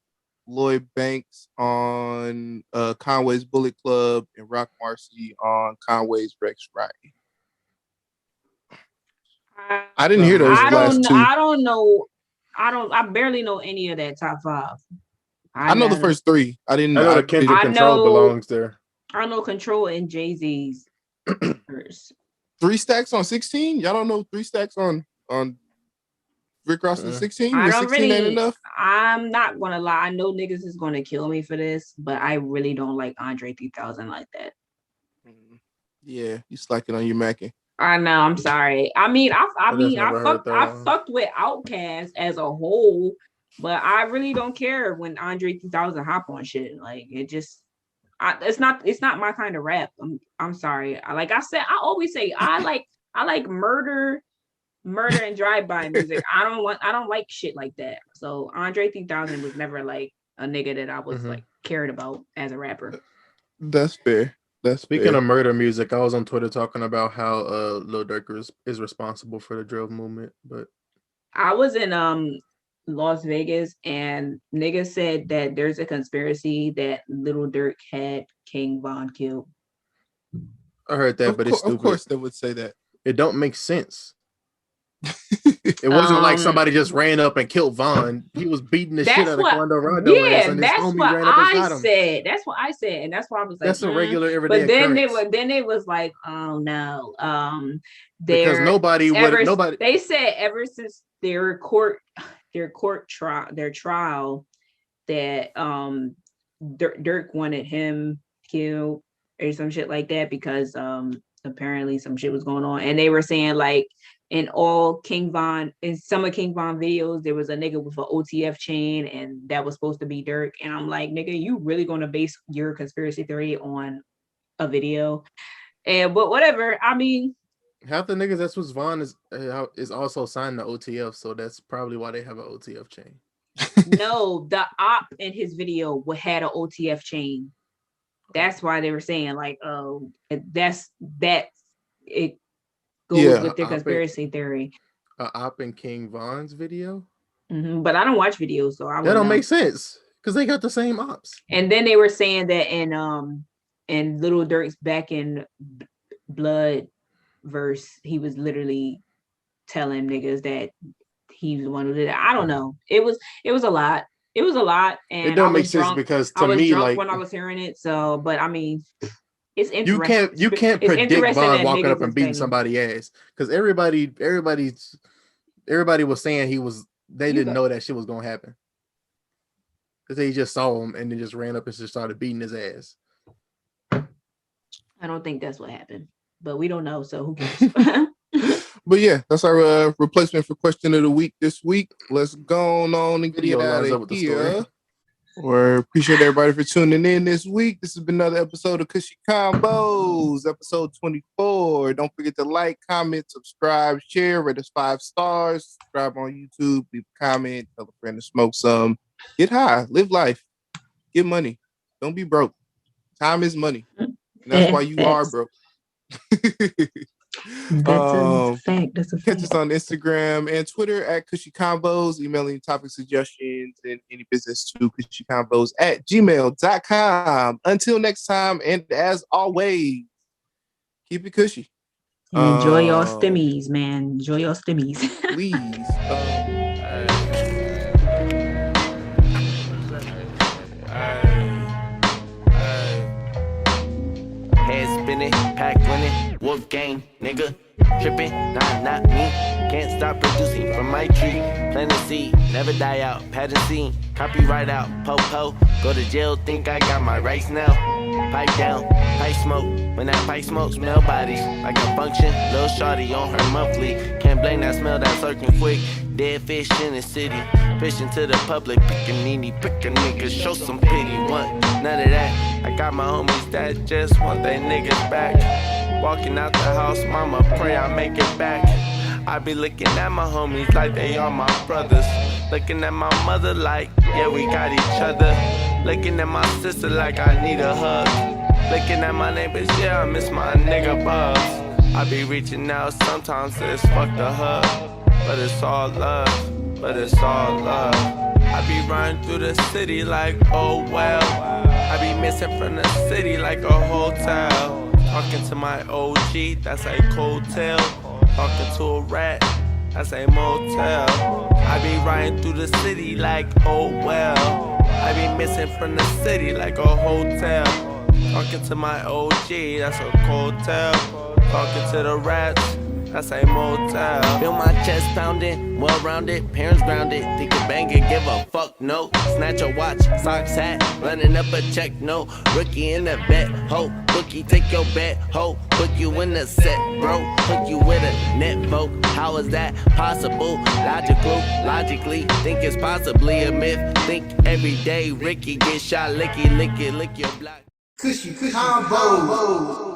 Lloyd Banks on Conway's Bullet Club, and Rock Marcy on Conway's Rex Riding. I didn't hear those last 2. I don't know. I barely know any of that top 5. I know the first 3. I didn't know. I know the Kendrick Control belongs there. I know Control and Jay-Z's first. 3 Stacks on 16? Y'all don't know 3 Stacks on Rick Ross's 16? I don't 16 ain't enough? I'm not gonna lie. I know niggas is gonna kill me for this, but I really don't like Andre 3000 like that. Yeah, you slacking on your Mackin. I know. I'm sorry. I fucked with Outkast as a whole, but I really don't care when Andre 3000 hop on shit. Like it just. It's not my kind of rap. I'm sorry. Like I said, I always say I like murder and drive-by music. I don't like shit like that. So Andre 3000 was never like a nigga that I was like cared about as a rapper. That's fair. Speaking of murder music, I was on Twitter talking about how Lil Durk is responsible for the drill movement. But I was in Las Vegas, and niggas said that there's a conspiracy that Little Durk had King Von killed. I heard that, but it's stupid. Of course they would say that. It don't make sense. It wasn't like somebody just ran up and killed Von. He was beating the shit out of Quando Rondo. Yeah, that's what I said. That's what I said, and that's why I was like, that's a regular everyday. But then it was like, oh no, because nobody. They said ever since their trial that Durk wanted him killed or some shit like that, because apparently some shit was going on, and they were saying like in some of King Von videos there was a nigga with an OTF chain, and that was supposed to be Durk. And I'm like, nigga, you really gonna base your conspiracy theory on a video? But whatever. I mean, half the niggas that's what's Von is also signed to OTF, so that's probably why they have an OTF chain. No, the op in his video had an OTF chain. That's why they were saying like, oh, that's it goes with the conspiracy theory. Op in King Von's video, but I don't watch videos, so that don't make sense. Because they got the same ops. And then they were saying that in Little Durk's Back in Blood verse, he was literally telling niggas that he was the one who did it. I don't know. It was a lot. It was a lot. And it don't make sense because to me, like when I was hearing it. So, but I mean, it's interesting. You can't predict Von walking up and beating somebody's ass because everybody was saying they didn't know that shit was gonna happen. Because they just saw him and then just ran up and just started beating his ass. I don't think that's what happened, but we don't know, so who cares? But yeah, that's our replacement for question of the week this week. Let's go on and get out of here. We appreciate everybody for tuning in this week. This has been another episode of Kushy Konvos, episode 24. Don't forget to like, comment, subscribe, share, rate us 5 stars, subscribe on YouTube, leave a comment, tell a friend to smoke some. Get high, live life, get money. Don't be broke. Time is money. And that's why you are broke. That's a fact. Catch us on Instagram and Twitter at Kushy Konvos. Emailing topic suggestions and any business to kushykonvos@gmail.com. Until next time, and as always, keep it cushy. Enjoy your stimmies, man. Enjoy your stimmies. Please. Head spinning, pack running, wolf gang, nigga. Tripping, not me. Can't stop producing from my tree. Plant a seed, never die out. Pattern scene, copyright out. Po, go to jail, think I got my rights now. Pipe down, pipe smoke. When that pipe smoke, smell bodies like a function. Lil' shawty on her monthly. Can't blame that smell that's lurking quick. Dead fish in the city. Fishing to the public. Pick a nigga, show some pity. Want none of that. I got my homies that just want they niggas back. Walking out the house, mama pray I make it back. I be looking at my homies like they are my brothers. Looking at my mother like, yeah, we got each other. Looking at my sister like I need a hug. Looking at my neighbors, yeah, I miss my nigga Bubs. I be reaching out, sometimes it's fuck the hug. But it's all love, I be riding through the city like, oh well. I be missing from the city like a hotel. Talking to my OG, that's a hotel. Talking to a rat, that's a motel. I be riding through the city like, oh well. I be missing from the city like a hotel. Talking to my OG, that's a hotel. Talking to the rats, that's a motel. Feel my chest pounding, well-rounded, parents grounded. Think a banger, give a fuck, no. Snatch a watch, socks, hat, running up a check, no. Rookie in the bet, ho. Bookie, take your bet, ho. Put you in the set, bro. Hook you with a net vote. How is that possible? Logically, think it's possibly a myth. Think every day Ricky get shot, lick your block. Kushy Konvos.